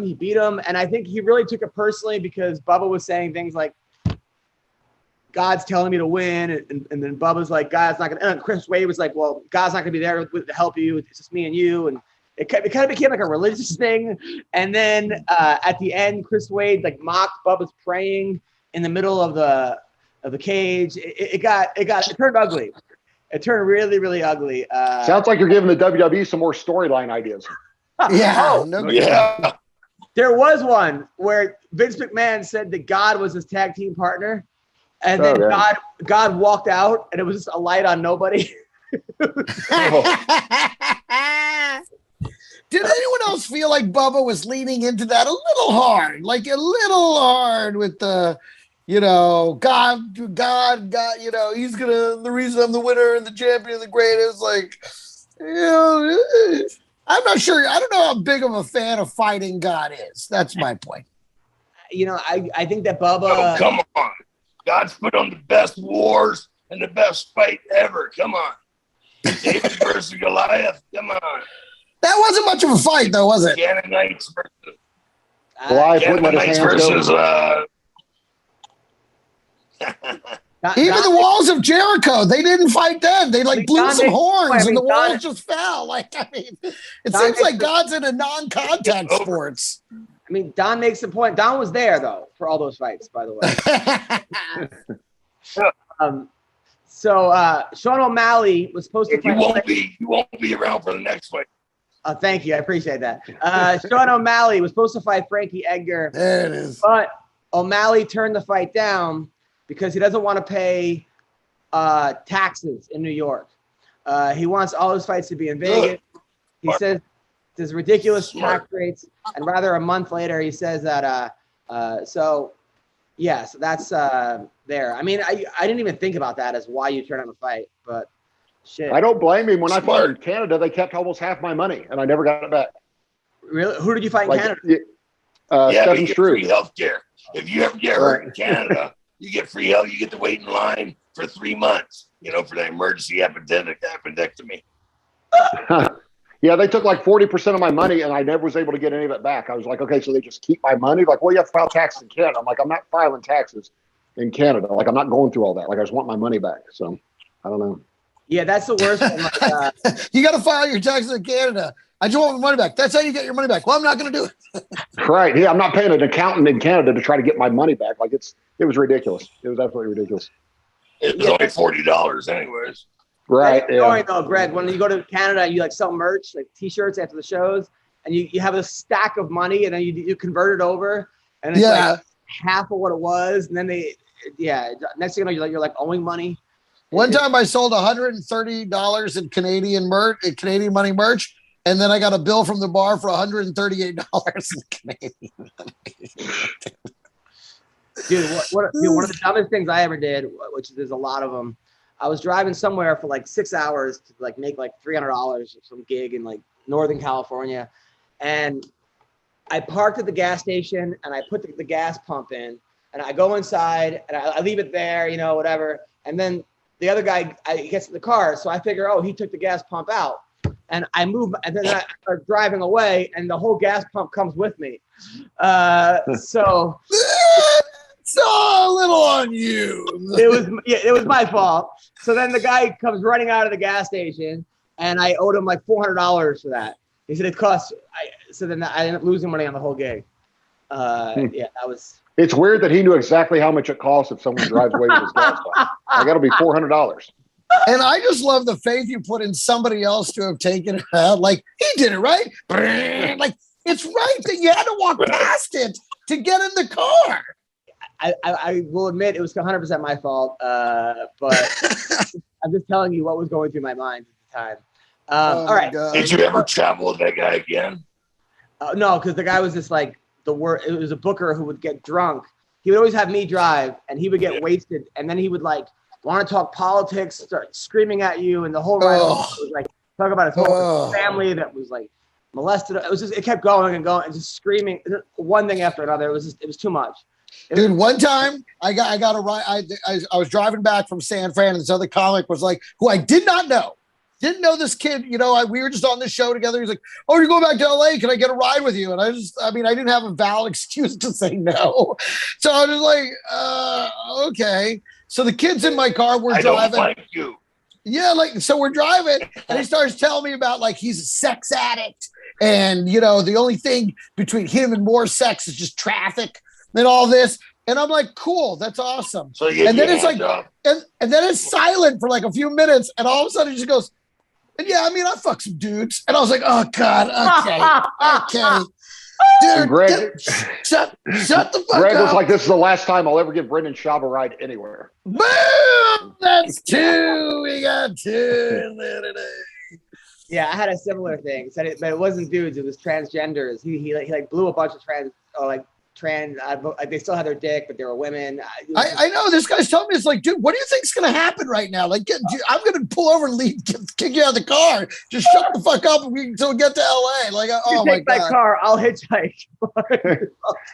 He beat him. And I think he really took it personally because Bubba was saying things like, God's telling me to win. And then Bubba's like, God's not going to, and Chris Wade was like, well, God's not going to be there to help you. It's just me and you. And it kind of became like a religious thing. And then at the end, Chris Wade like mocked Bubba's praying in the middle of the cage. It turned ugly. It turned really, really ugly. Sounds like you're giving the WWE some more storyline ideas. Yeah. Yeah. There was one where Vince McMahon said that God was his tag team partner. And then God walked out, and it was just a light on nobody. Did anyone else feel like Bubba was leaning into that a little hard? Like a little hard with the, God, he's the reason I'm the winner and the champion and the greatest. Like, I'm not sure. I don't know how big of a fan of Fighting God is. That's my point. You know, I think that Bubba. Oh, come on. God's put on the best wars and the best fight ever. Come on. David versus Goliath. Come on. That wasn't much of a fight, though, was it? Canaanites versus Goliath wouldn't let his hands versus even the walls of Jericho, they didn't fight then. They like blew some horns and the walls just fell. Like, I mean, it seems like God's into non-contact sports. I mean, Don makes the point. Don was there though for all those fights, by the way. So Sean O'Malley was supposed to. You won't be around for the next fight. Thank you, I appreciate that. Sean O'Malley was supposed to fight Frankie Edgar. There it is. But O'Malley turned the fight down because he doesn't want to pay taxes in New York. He wants all his fights to be in Vegas. He says there's ridiculous tax rates, and rather a month later he says that. So that's there. I mean, I didn't even think about that as why you turn on the fight, but shit. I don't blame him. When I fought in Canada, they kept almost half my money, and I never got it back. Really? Who did you fight in Canada? Stephen you get free healthcare. If you ever get hurt in Canada, you get free health. You get to wait in line for 3 months, for the emergency appendectomy. Yeah, they took like 40% of my money, and I never was able to get any of it back. I was like, okay, so they just keep my money? Like, well, you have to file taxes in Canada. I'm like, I'm not filing taxes in Canada. Like, I'm not going through all that. Like, I just want my money back. So, I don't know. Yeah, that's the worst one. Like, you got to file your taxes in Canada. I just want my money back. That's how you get your money back. Well, I'm not going to do it. Right. Yeah, I'm not paying an accountant in Canada to try to get my money back. Like, it was ridiculous. It was absolutely ridiculous. It was only $40 anyways. Right. That's annoying though, Greg. When you go to Canada, you like sell merch, like T-shirts after the shows, and you have a stack of money, and then you convert it over, and it's like half of what it was, and then next thing you know, you're like owing money. One time I sold $130 in Canadian money merch, and then I got a bill from the bar for $138 in Canadian money. Dude, one of the dumbest things I ever did, which there's a lot of them. I was driving somewhere for like 6 hours to like make like $300 or some gig in like Northern California. And I parked at the gas station and I put the gas pump in and I go inside and I leave it there, whatever. And then the other guy gets in the car. So I figure, he took the gas pump out and I move and then I start driving away and the whole gas pump comes with me. So it's all a little on you. It was my fault. So then the guy comes running out of the gas station, and I owed him like $400 for that. He said it costs. So then I ended up losing money on the whole gig. Yeah, that was. It's weird that he knew exactly how much it costs if someone drives away with his gas pump. Like, that'll be $400. And I just love the faith you put in somebody else to have taken it out. Like, he did it right. Like, it's right that you had to walk past it to get in the car. I will admit it was 100% my fault, but I'm just telling you what was going through my mind at the time. All right. Did you ever travel with that guy again? No, because the guy was just like it was a booker who would get drunk. He would always have me drive, and he would get wasted, and then he would like want to talk politics, start screaming at you, and the whole ride was like talk about his whole family that was like molested. It kept going and going and just screaming one thing after another. It was too much. Dude, one time I got a ride. I was driving back from San Fran, and this other comic was like, who I did not know. Didn't know this kid. We were just on this show together. He's like, "Oh, you're going back to LA? Can I get a ride with you?" And I didn't have a valid excuse to say no. So I was like, okay. So the kids in my car were driving. I don't like you. Yeah, so we're driving, and he starts telling me about like he's a sex addict, and the only thing between him and more sex is just traffic. And all this, and I'm like, cool, that's awesome. So and then it's like, and then it's silent for like a few minutes, and all of a sudden he just goes, and I fuck some dudes, and I was like, oh god, okay, dude, Greg, shut the fuck Greg up. was like, this is the last time I'll ever give Brendan Schaub a ride anywhere. Boom, that's two. We got two today. Yeah, I had a similar thing, but it wasn't dudes; it was transgenders. He blew a bunch of trans. They still had their dick, but they were women. I know this guy's telling me, it's like, dude, what do you think's going to happen right now? Like, I'm going to pull over and kick you out of the car. Just shut the fuck up until we get to LA. Like, oh my God. Take my car, I'll hitchhike.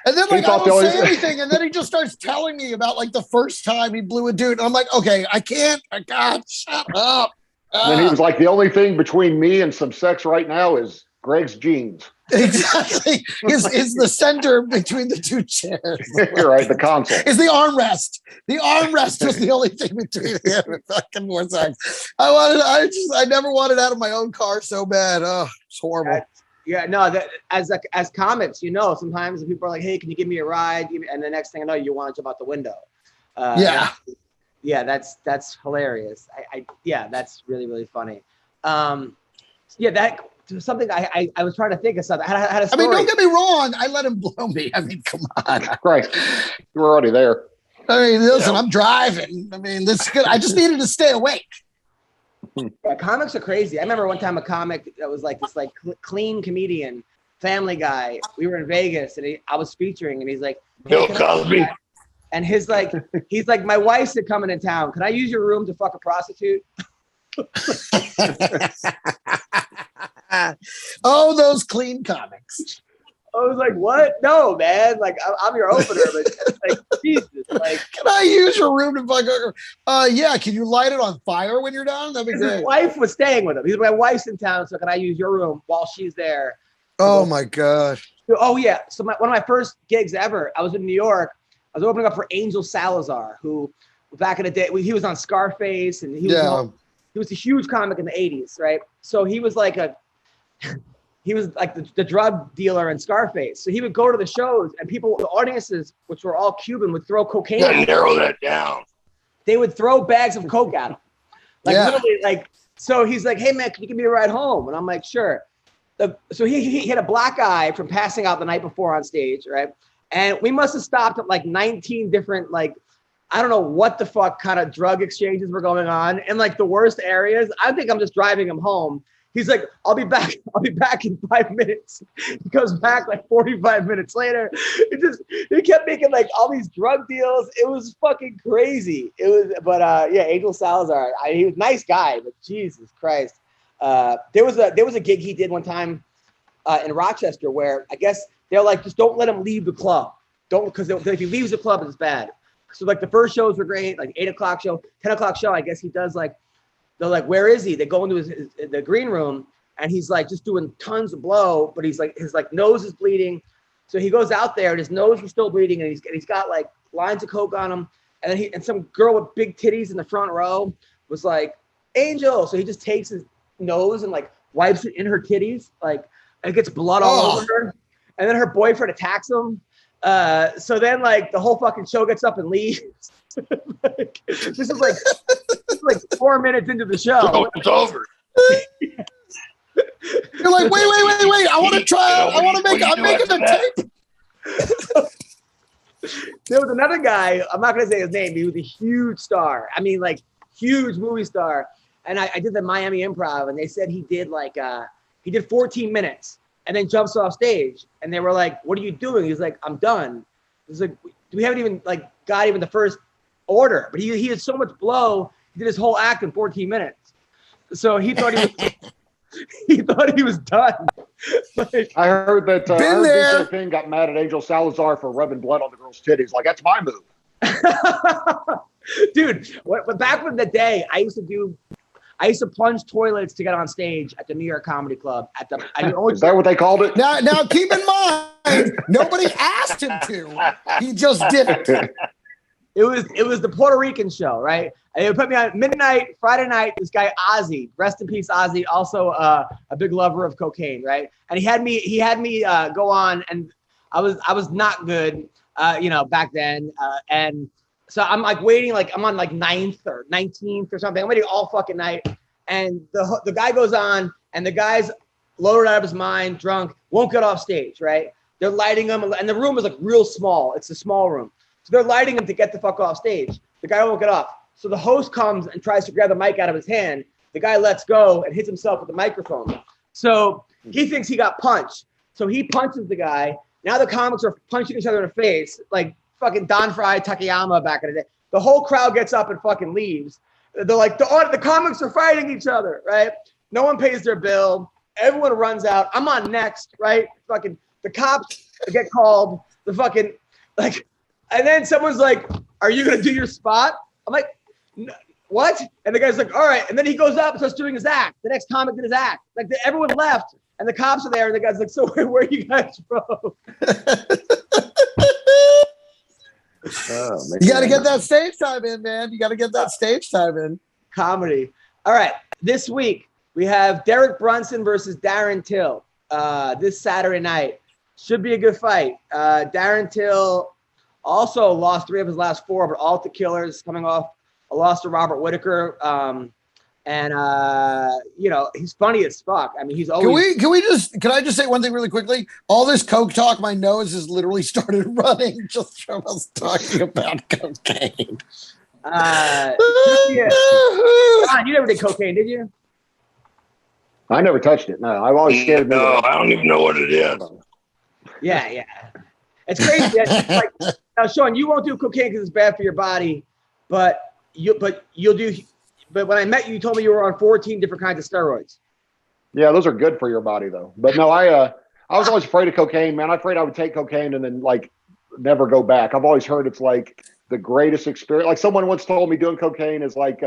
And then like, I don't say anything. And then he just starts telling me about like the first time he blew a dude. And I'm like, okay, I can't, shut up. And he was like, the only thing between me and some sex right now is Greg's jeans. Exactly. Is the center between the two chairs. You're right, the console. Is the armrest. The armrest was the only thing between him and fucking more sex. I never wanted out of my own car so bad. Oh, it's horrible. As comics, you know, sometimes people are like, hey, can you give me a ride? And the next thing I know, you want to jump out the window. Yeah, that's hilarious. That's really, really funny. That something I was trying to think of something. I had a story. I mean, don't get me wrong. I let him blow me. I mean, come on. Right. You were already there. I mean, listen, I'm driving. I mean, this is good. I just needed to stay awake. Yeah, comics are crazy. I remember one time a comic that was like this like clean comedian, family guy. We were in Vegas and I was featuring and he's like, Bill Cosby. And he's like, my wife's coming in town. Can I use your room to fuck a prostitute? Oh, those clean comics. I was like, what? No, man. Like, I'm your opener, but it's like, Jesus. Like, can I use your room to fuck? Yeah. Can you light it on fire when you're done? That'd be great. His wife was staying with him. He's my wife's in town, so can I use your room while she's there? Oh my gosh. Oh yeah. So one of my first gigs ever, I was in New York. I was opening up for Angel Salazar, who back in the day, he was on Scarface, and he was a huge comic in the 80s, right? So he was like the drug dealer in Scarface. So he would go to the shows, and the audiences, which were all Cuban, would throw cocaine. Gotta narrow that down. They would throw bags of coke at him. Literally, so he's like, hey man, can you give me a ride home? And I'm like, sure. So he had a black eye from passing out the night before on stage, right? And we must have stopped at like 19 different, like, I don't know what the fuck kind of drug exchanges were going on in like the worst areas. I think I'm just driving him home. He's like, I'll be back in 5 minutes. He goes back like 45 minutes later. He kept making like all these drug deals. It was fucking crazy. Angel Salazar, he was a nice guy, but Jesus Christ. There was a gig he did one time in Rochester where I guess they're like, just don't let him leave the club. Because if he leaves the club, it's bad. So like the first shows were great, like 8 o'clock show, 10 o'clock show. I guess he does like, they're like, where is he? They go into the green room and he's like just doing tons of blow, but he's like, his like nose is bleeding. So he goes out there and his nose was still bleeding and he's got like lines of coke on him. And then and some girl with big titties in the front row was like, Angel. So he just takes his nose and like wipes it in her titties, like, and it gets blood all over her. And then her boyfriend attacks him. So then like the whole fucking show gets up and leaves. This is like 4 minutes into the show. So it's over. You're like, wait. I want to try. I'm making the tape. There was another guy. I'm not going to say his name. He was a huge star. I mean, like huge movie star. And I did the Miami Improv, and they said he did 14 minutes and then jumps off stage. And they were like, "What are you doing?" He's like, "I'm done." He's like, "We haven't even got even the first order." But he had so much blow. He did his whole act in 14 minutes. So he thought he was done. I heard that DJ King got mad at Angel Salazar for rubbing blood on the girl's titties. Like, that's my move. Dude, back in the day, I used to plunge toilets to get on stage at the New York Comedy Club. Is that what they called it? Now keep in mind, nobody asked him to. He just did it. It was the Puerto Rican show, right? And they put me on midnight, Friday night. This guy Ozzy, rest in peace, Ozzy, also a big lover of cocaine, right? And he had me go on, and I was not good, back then. And so I'm like waiting, like I'm on like 9th or 19th or something. I'm waiting all fucking night, and the guy goes on, and the guy's loaded out of his mind, drunk, won't get off stage, right? They're lighting him, and the room is like real small. It's a small room. So they're lighting him to get the fuck off stage. The guy won't get off. So the host comes and tries to grab the mic out of his hand. The guy lets go and hits himself with the microphone. So he thinks he got punched. So he punches the guy. Now the comics are punching each other in the face, like fucking Don Fry, Takayama back in the day. The whole crowd gets up and fucking leaves. They're like, the comics are fighting each other, right? No one pays their bill. Everyone runs out. I'm on next, right? Fucking the cops get called. The fucking like, and then someone's like, "Are you gonna do your spot?" I'm like, "What?" And the guy's like, "All right." And then he goes up and starts doing his act. The next comic did his act. Like everyone left, and the cops are there, and the guy's like, "So where are you guys from?" You got to get that stage time in, man. You got to get that stage time in. Comedy. All right. This week, we have Derrick Brunson versus Darren Till this Saturday night. Should be a good fight. Darren Till also lost 3 of his last 4, but all to killers, coming off a loss to Robert Whitaker. He's funny as fuck. I mean, he's always. Can I just say one thing really quickly? All this coke talk, my nose has literally started running just from us talking about cocaine. John, you never did cocaine, did you? I never touched it. No, I've always scared me. No, I don't even know what it is. Yeah. It's crazy. Like, now, Sean, you won't do cocaine because it's bad for your body, but you'll do. But when I met you, you told me you were on 14 different kinds of steroids. Yeah, those are good for your body, though. But no, I was always afraid of cocaine, man. I'm afraid I would take cocaine and then like never go back. I've always heard it's like the greatest experience. Like someone once told me doing cocaine is like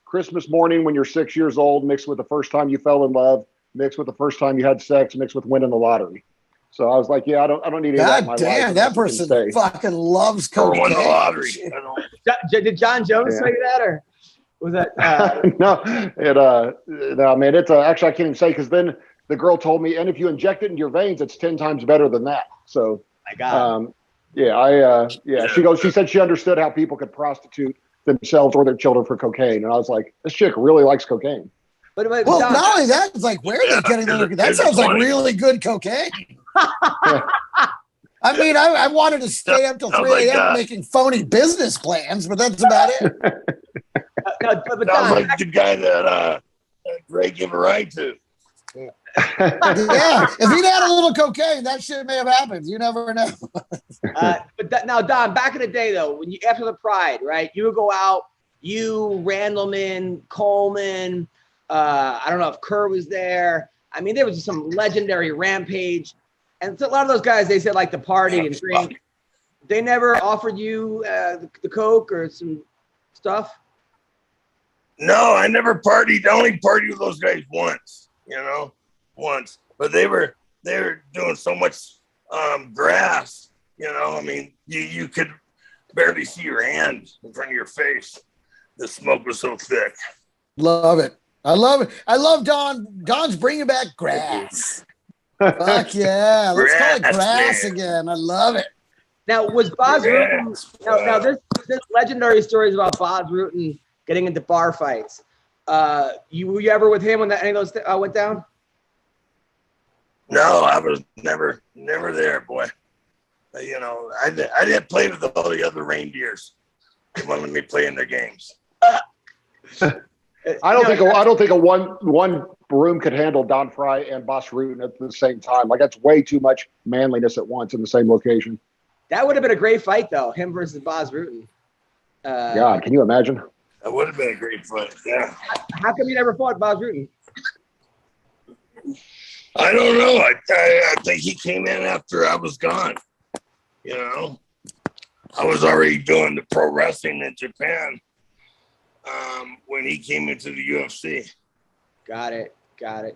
Christmas morning when you're 6 years old, mixed with the first time you fell in love, mixed with the first time you had sex, mixed with winning the lottery. So I was like, yeah, I don't need any of that in my life. That person fucking loves cocaine. Won the lottery. Did John Jones say that, or was that? No, man. It's actually I can't even say because then the girl told me, and if you inject it into your veins, it's 10 times better than that. So, my God. She said she understood how people could prostitute themselves or their children for cocaine, and I was like, this chick really likes cocaine. But well, not only that, it's like, where are they getting their? That sounds like really good cocaine. I mean, I wanted to stay up till 3 a.m. making phony business plans, but that's about it. Sounds like the guy that Greg gave a ride to. Yeah, if he'd had a little cocaine, that shit may have happened. You never know. Now, Don, back in the day, though, when you after the Pride, right? You would go out, you, Randleman, Coleman. I don't know if Kerr was there. I mean, there was some legendary Rampage, and so a lot of those guys, they said like to party and drink. They never offered you the coke or some stuff. No, I never partied. I only partied with those guys once. But they were doing so much grass. I mean, you could barely see your hand in front of your face. The smoke was so thick. Love it. I love it. I love Don. Don's bringing back grass. Fuck yeah. Let's call it grass again. I love it. Now, was Boz Rutan, now this legendary stories about Boz Rutan getting into bar fights. Were you ever with him when any of those went down? No, I was never there, boy. I didn't play with all the other reindeers. They wanted me playing their games. I don't think a one room could handle Don Fry and Boss Rutan at the same time. Like that's way too much manliness at once in the same location. That would have been a great fight, though. Him versus Boz Rutan. God, can you imagine? That would have been a great fight. Yeah. How come you never fought Boz Rutan? I don't know. I think he came in after I was gone. I was already doing the pro wrestling in Japan when he came into the UFC. Got it. And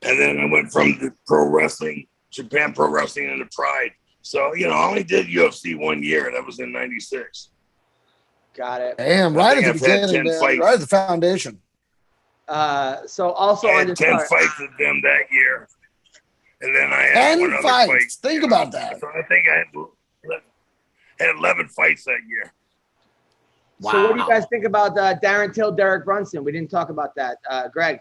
then I went from the Japan pro wrestling into Pride. So, I only did UFC 1 year. That was in 96. Got it. Damn, right at the beginning, man. Right at the foundation. So also I had 10 fights with them that year. And then I had 10 fights. Think about that. So I think I had 11 fights that year. Wow. So what do you guys think about Darren Till, Derrick Brunson? We didn't talk about that. Greg?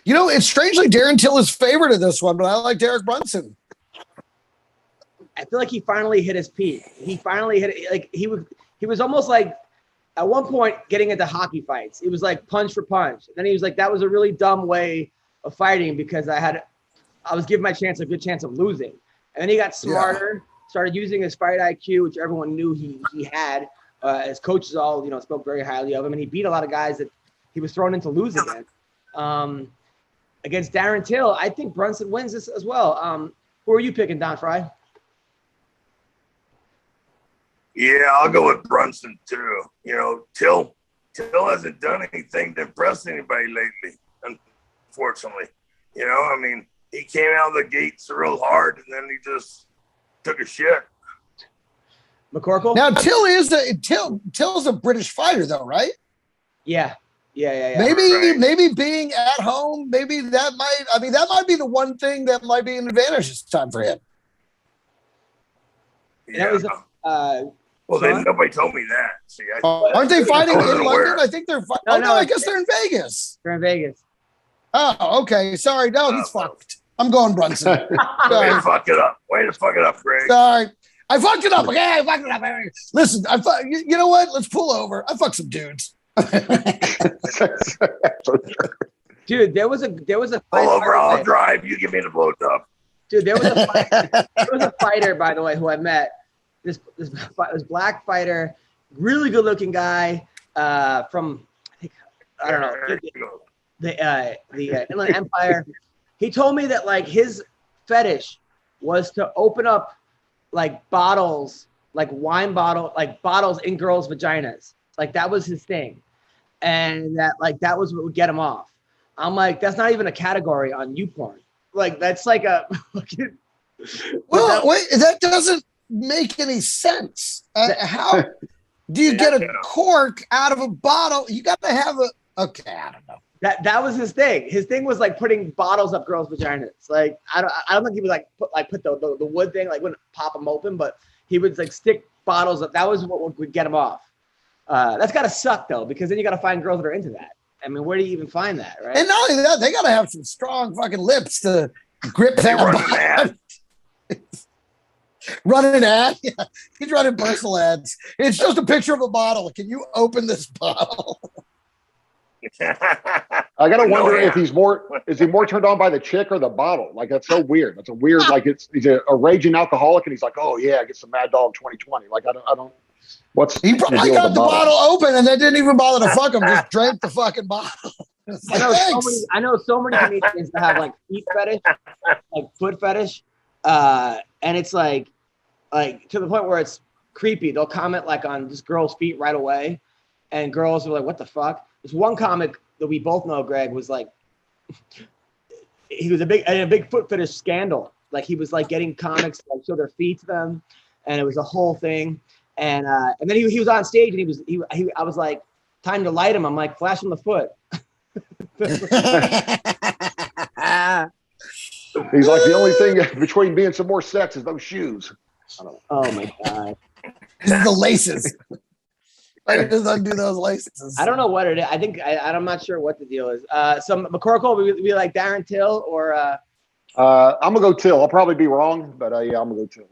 It's strangely Darren Till is favored in this one, but I like Derrick Brunson. I feel like he finally hit his peak. He finally hit it. Like he was almost like at one point getting into hockey fights. It was like punch for punch. And then he was like, that was a really dumb way of fighting because I was giving my chance a good chance of losing. And then he got smarter, started using his fight IQ, which everyone knew he had. His coaches all, spoke very highly of him. And he beat a lot of guys that he was thrown in to lose against. Against Darren Till, I think Brunson wins this as well. Who are you picking, Don Fry? Yeah, I'll go with Brunson too. Till hasn't done anything to impress anybody lately, unfortunately. He came out of the gates real hard and then he just took a shit. McCorkle? Now Till's a British fighter though, right? Yeah. Maybe being at home, that might be the one thing that might be an advantage this time for him. Yeah. Then nobody told me that. See, aren't they fighting in London? I think they're fighting. I guess they're in Vegas. They're in Vegas. Oh, okay. Sorry. No, he's fucked. I'm going Brunson. Way to fuck it up. Greg. Sorry. I fucked it up. Okay, I fucked it up. Listen, you know what? Let's pull over. I fucked some dudes. Dude, there was a pull over, I'll drive. You give me the blowjob. Dude, there was a fighter, by the way, who I met. This black fighter, really good looking guy from I don't know the Inland Empire. He told me that like his fetish was to open up like bottles, like wine bottle, like bottles in girls' vaginas. Like that was his thing, and that was what would get him off. I'm like, that's not even a category on YouPorn. Like that's like a. That doesn't make any sense. How do you get a cork out of a bottle? You got to have a. Okay, I don't know. That was his thing. His thing was like putting bottles up girls' vaginas. Like I don't think he would put the wood thing, like wouldn't pop them open, but he would like stick bottles up. That was what would get him off. That's gotta suck though, because then you gotta find girls that are into that. I mean, where do you even find that, right? And not only that, they gotta have some strong fucking lips to grip that. Running an ad? Yeah. He's running personal ads. It's just a picture of a bottle. Can you open this bottle? I gotta wonder if is he more turned on by the chick or the bottle? Like that's so weird. That's a weird, like he's a raging alcoholic and he's like, oh yeah, get some Mad Dog 2020. Like I don't he probably got the bottle open and they didn't even bother to fuck him, just drank the fucking bottle. Like, I know so many comedians that have like feet fetish, like foot fetish. And it's like to the point where it's creepy. They'll comment like on this girl's feet right away. And girls are like, what the fuck? There's one comic that we both know, Greg, was like, he was a big foot fetish scandal. Like he was like getting comics to like show their feet to them. And it was a whole thing. And then he was on stage and I was like, time to light him. I'm like, flash him the foot. He's like, the only thing between being some more sex is those shoes. Oh my God. The laces. I just undo those laces. I don't know what it is. I think I'm not sure what the deal is. So McCorkle, we like Darren Till or I'm gonna go Till. I'll probably be wrong, but yeah, I'm gonna go Till.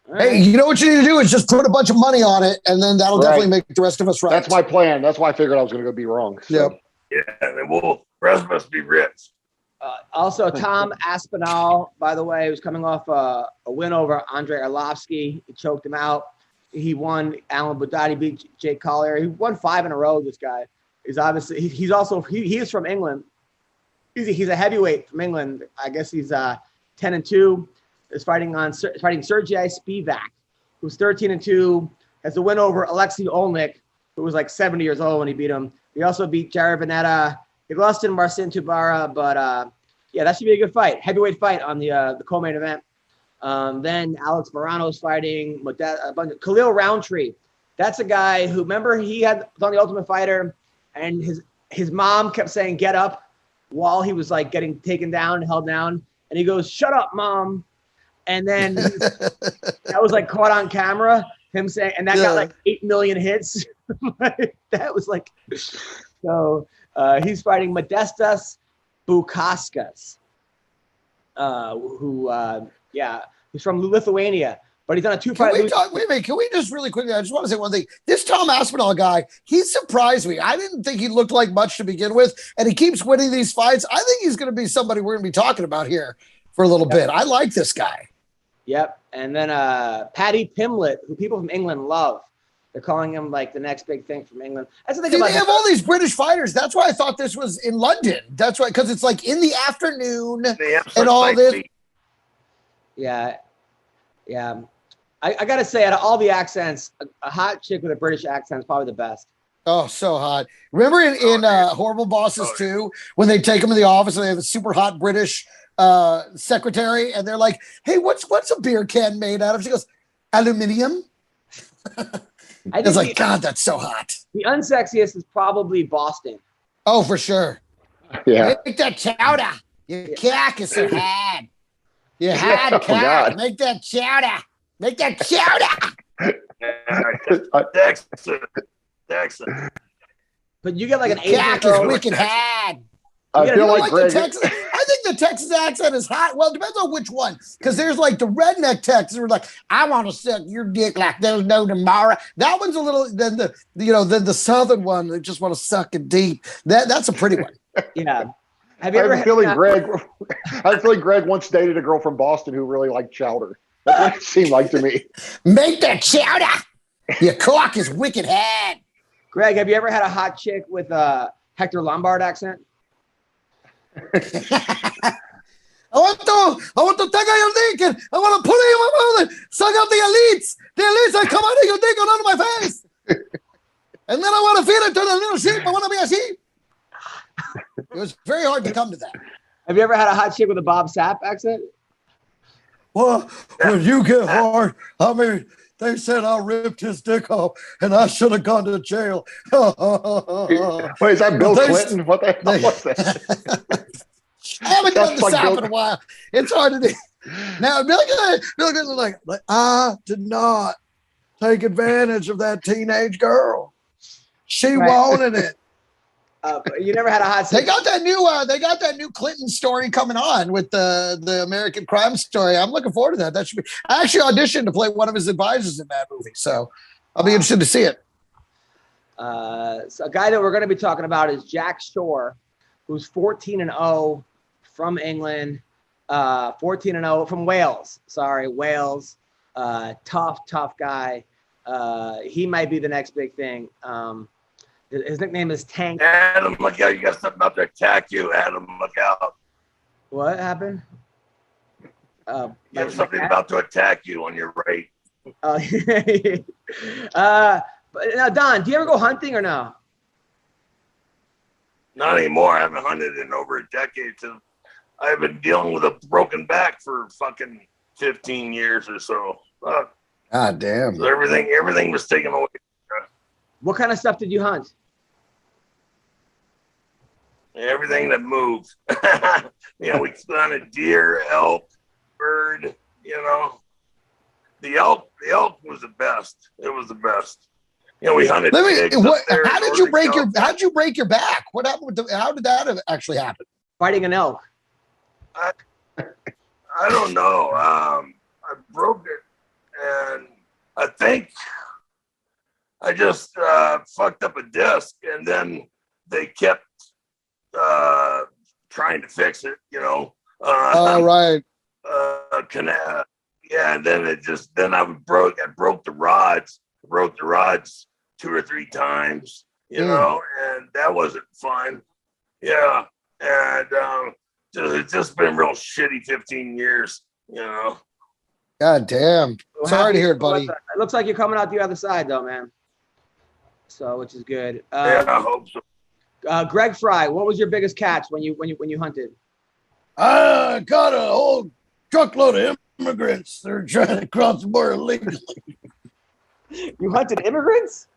Right. Hey, you know what you need to do is just put a bunch of money on it, and then that'll definitely make the rest of us right. That's my plan. That's why I figured I was gonna go be wrong. So. Yep. Yeah, and then the rest of us be rich. Also, Tom Aspinall, by the way, was coming off a win over Andrei Arlovsky. He choked him out. He won. Alan Budati beat Jake Collier. He won 5 in a row. This guy is obviously he is from England. He's a heavyweight from England. I guess he's 10-2. Is fighting Sergei Spivak, who's 13-2. Has a win over Alexei Olnik, who was like 70 years old when he beat him. He also beat Jared Veneta. He lost in Marcin Tubara, but yeah, that should be a good fight. Heavyweight fight on the co-main event. Then Alex Morano's fighting Khalil Roundtree. That's a guy who, remember, he was on the Ultimate Fighter, and his mom kept saying "get up" while he was like getting taken down and held down, and he goes, "Shut up, mom." And then that was like caught on camera, him saying, and that got like 8 million hits. That was like, so he's fighting Modestas Bukauskas, who's from Lithuania, but he's on a 2-fight. Wait a minute, can we just really quickly, I just want to say one thing. This Tom Aspinall guy, he surprised me. I didn't think he looked like much to begin with, and he keeps winning these fights. I think he's going to be somebody we're going to be talking about here for a little bit. I like this guy. Yep. And then Paddy Pimblett, who people from England love. They're calling him like the next big thing from England. That's the thing about they have all these British fighters. That's why I thought this was in London. That's why, because it's like in the afternoon and all this. Yeah. Yeah. I got to say, out of all the accents, a hot chick with a British accent is probably the best. Oh, so hot. Remember in Horrible Bosses 2, when they take them to the office and they have a super hot British secretary and they're like, hey, what's a beer can made out of? She goes, aluminium. I was like, God, that's so hot. The unsexiest is probably Boston. Oh, for sure. Yeah. Make that chowder. Your cack is so hard. You had Oh, cack. God. Make that chowder. Make that chowder. Excellent. But you get like an cack is wicked hard. I feel like Greg. I think the Texas accent is hot. Well, it depends on which one. Because there's like the redneck Texas who are like, I want to suck your dick like there's no tomorrow. That one's a little then the southern one, they just want to suck it deep. That's a pretty one. Yeah. I have a feeling Greg once dated a girl from Boston who really liked chowder. That's what it seemed like to me. Make that chowder. Your cock is wicked hard. Greg, have you ever had a hot chick with a Hector Lombard accent? I want to take out your dick and I want to put it in my mouth and suck out the elites. The elites that come out of your dick and onto my face. And then I want to feed it to the little sheep. I want to be a sheep. It was very hard to come to that. Have you ever had a hot chick with a Bob Sapp accent? Well, when you get hard, I mean, they said I ripped his dick off and I should have gone to jail. Wait, is that Bill Clinton? What the hell was that? I haven't done the Sapp in a while. It's hard to do. Now, Bill Clinton like, I did not take advantage of that teenage girl. She wanted it. You never had a hot. They got that new Clinton story coming on with the American Crime Story. I'm looking forward to that. That should be. I actually auditioned to play one of his advisors in that movie, so I'll be interested to see it. So a guy that we're going to be talking about is Jack Shore, who's 14-0 from England, 14-0 from Wales. Sorry, Wales. Tough guy. He might be the next big thing. His nickname is Tank. Adam, look out. You got something about to attack you, Adam. Look out. What happened? You have something about to attack you on your right. But now, Don, do you ever go hunting or no? Not anymore. I haven't hunted in over a decade. I've been dealing with a broken back for fucking 15 years or so. God damn. So everything was taken away. What kind of stuff did you hunt? Everything that moved. We hunted deer, elk, bird, The elk was the best. It was the best. We hunted. How did you break your back? What happened how did that actually happen? Fighting an elk. I don't know. I broke it, and I think I just fucked up a disc, and then they kept trying to fix it. All right. Yeah, and then I broke the rods. Broke the rods 2 or 3 times, and that wasn't fun. Yeah, and it's just been real shitty 15 years, God damn. Sorry to hear it, buddy. It looks like you're coming out the other side, though, man. So, which is good. Yeah, I hope so. Greg Fry, what was your biggest catch when you hunted? I got a whole truckload of immigrants. They're trying to cross the border illegally. You hunted immigrants?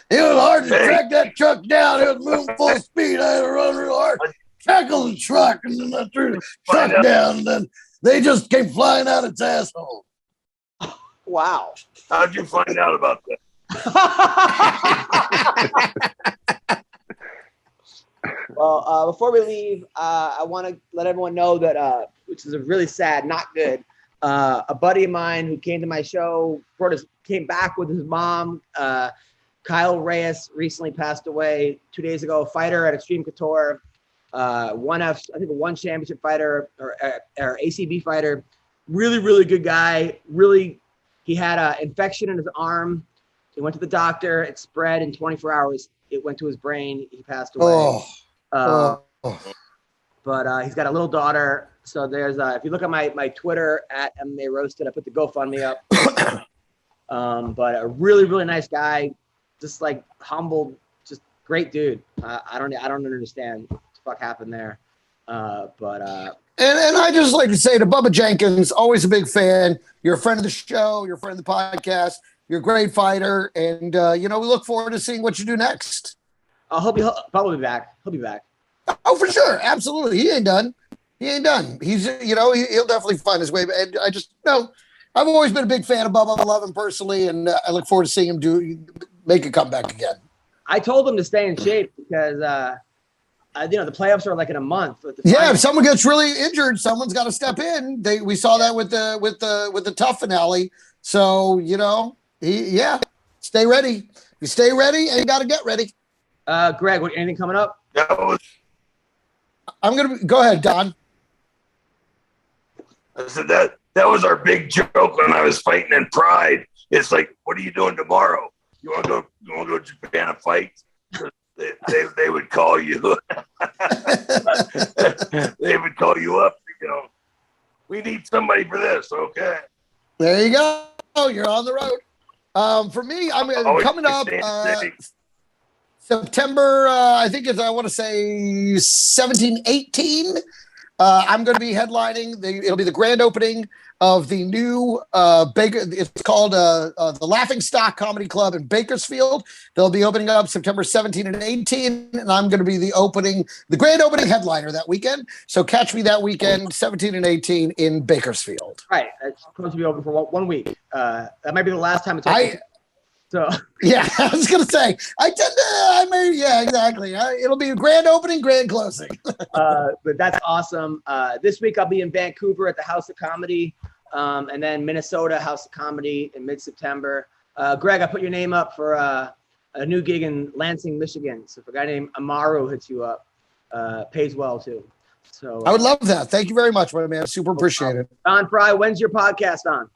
It was hard to track that truck down. It was moving full speed. I had to run real hard, tackle the truck, and then I threw the truck down, and then they just came flying out its asshole. Wow. How'd you find out about that? Well, before we leave, I want to let everyone know that, which is a really sad, not good, a buddy of mine who came to my show, came back with his mom, Kyle Reyes, recently passed away 2 days ago, fighter at Extreme Couture, one championship fighter or ACB fighter, really, really good guy. Really, he had an infection in his arm. He went to the doctor. It spread in 24 hours. It went to his brain. He passed away. But he's got a little daughter. So there's if you look at my Twitter at MMA Roasted, I put the GoFundMe up. But a really, really nice guy, just like humbled, just great dude. I don't understand what the fuck happened there. And I just like to say to Bubba Jenkins, always a big fan. You're a friend of the show. You're a friend of the podcast. You're a great fighter. And, we look forward to seeing what you do next. He'll probably be back. He'll be back. Oh, for sure. Absolutely. He ain't done. He's, he'll definitely find his way. And I just, I've always been a big fan of Bubba. I love him personally. And I look forward to seeing him make a comeback again. I told him to stay in shape because, the playoffs are like in a month. If someone gets really injured, someone's got to step in. We saw that with the tough finale. So, stay ready. You stay ready and you got to get ready. Greg, anything coming up? I'm going to go ahead, Don. I said that was our big joke when I was fighting in Pride. It's like, what are you doing tomorrow? You want to go to Japan and fight? They would call you. They would call you up. We need somebody for this. Okay. There you go. You're on the road. For me, I'm coming up September. I think I want to say 17, 18. I'm going to be headlining. It'll be the grand opening of the new Baker. It's called the Laughing Stock Comedy Club in Bakersfield. They'll be opening up September 17 and 18, and I'm going to be the grand opening headliner that weekend. So catch me that weekend, 17 and 18 in Bakersfield. Right, it's supposed to be open for 1 week. That might be the last time it's open. Yeah, I was going to say, exactly. It'll be a grand opening, grand closing. But that's awesome. This week I'll be in Vancouver at the House of Comedy, and then Minnesota House of Comedy in mid-September. Greg, I put your name up for a new gig in Lansing, Michigan. So if a guy named Amaru hits you up, pays well too. So I would love that. Thank you very much, my man. Super appreciate it. Don Fry, when's your podcast on?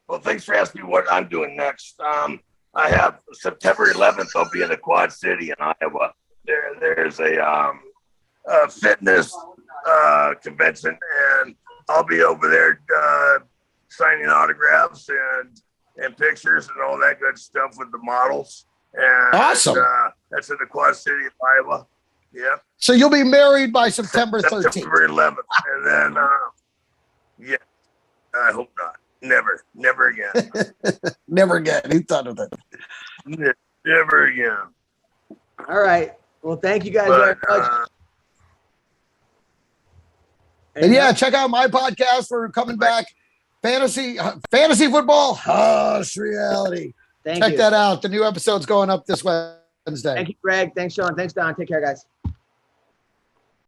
Well, thanks for asking me what I'm doing next. I have September 11th. I'll be in the Quad City in Iowa. There's a fitness convention, and I'll be over there signing autographs and pictures and all that good stuff with the models. And awesome. That's in the Quad City of Iowa. Yeah. So you'll be married by September 13th. September 11th, and then I hope not. Never again. Never again. Who thought of that? Never again. All right. Well, thank you guys very much. And check out my podcast for coming back. Fantasy football, harsh reality. Check that out. The new episode's going up this Wednesday. Thank you, Greg. Thanks, Sean. Thanks, Don. Take care, guys.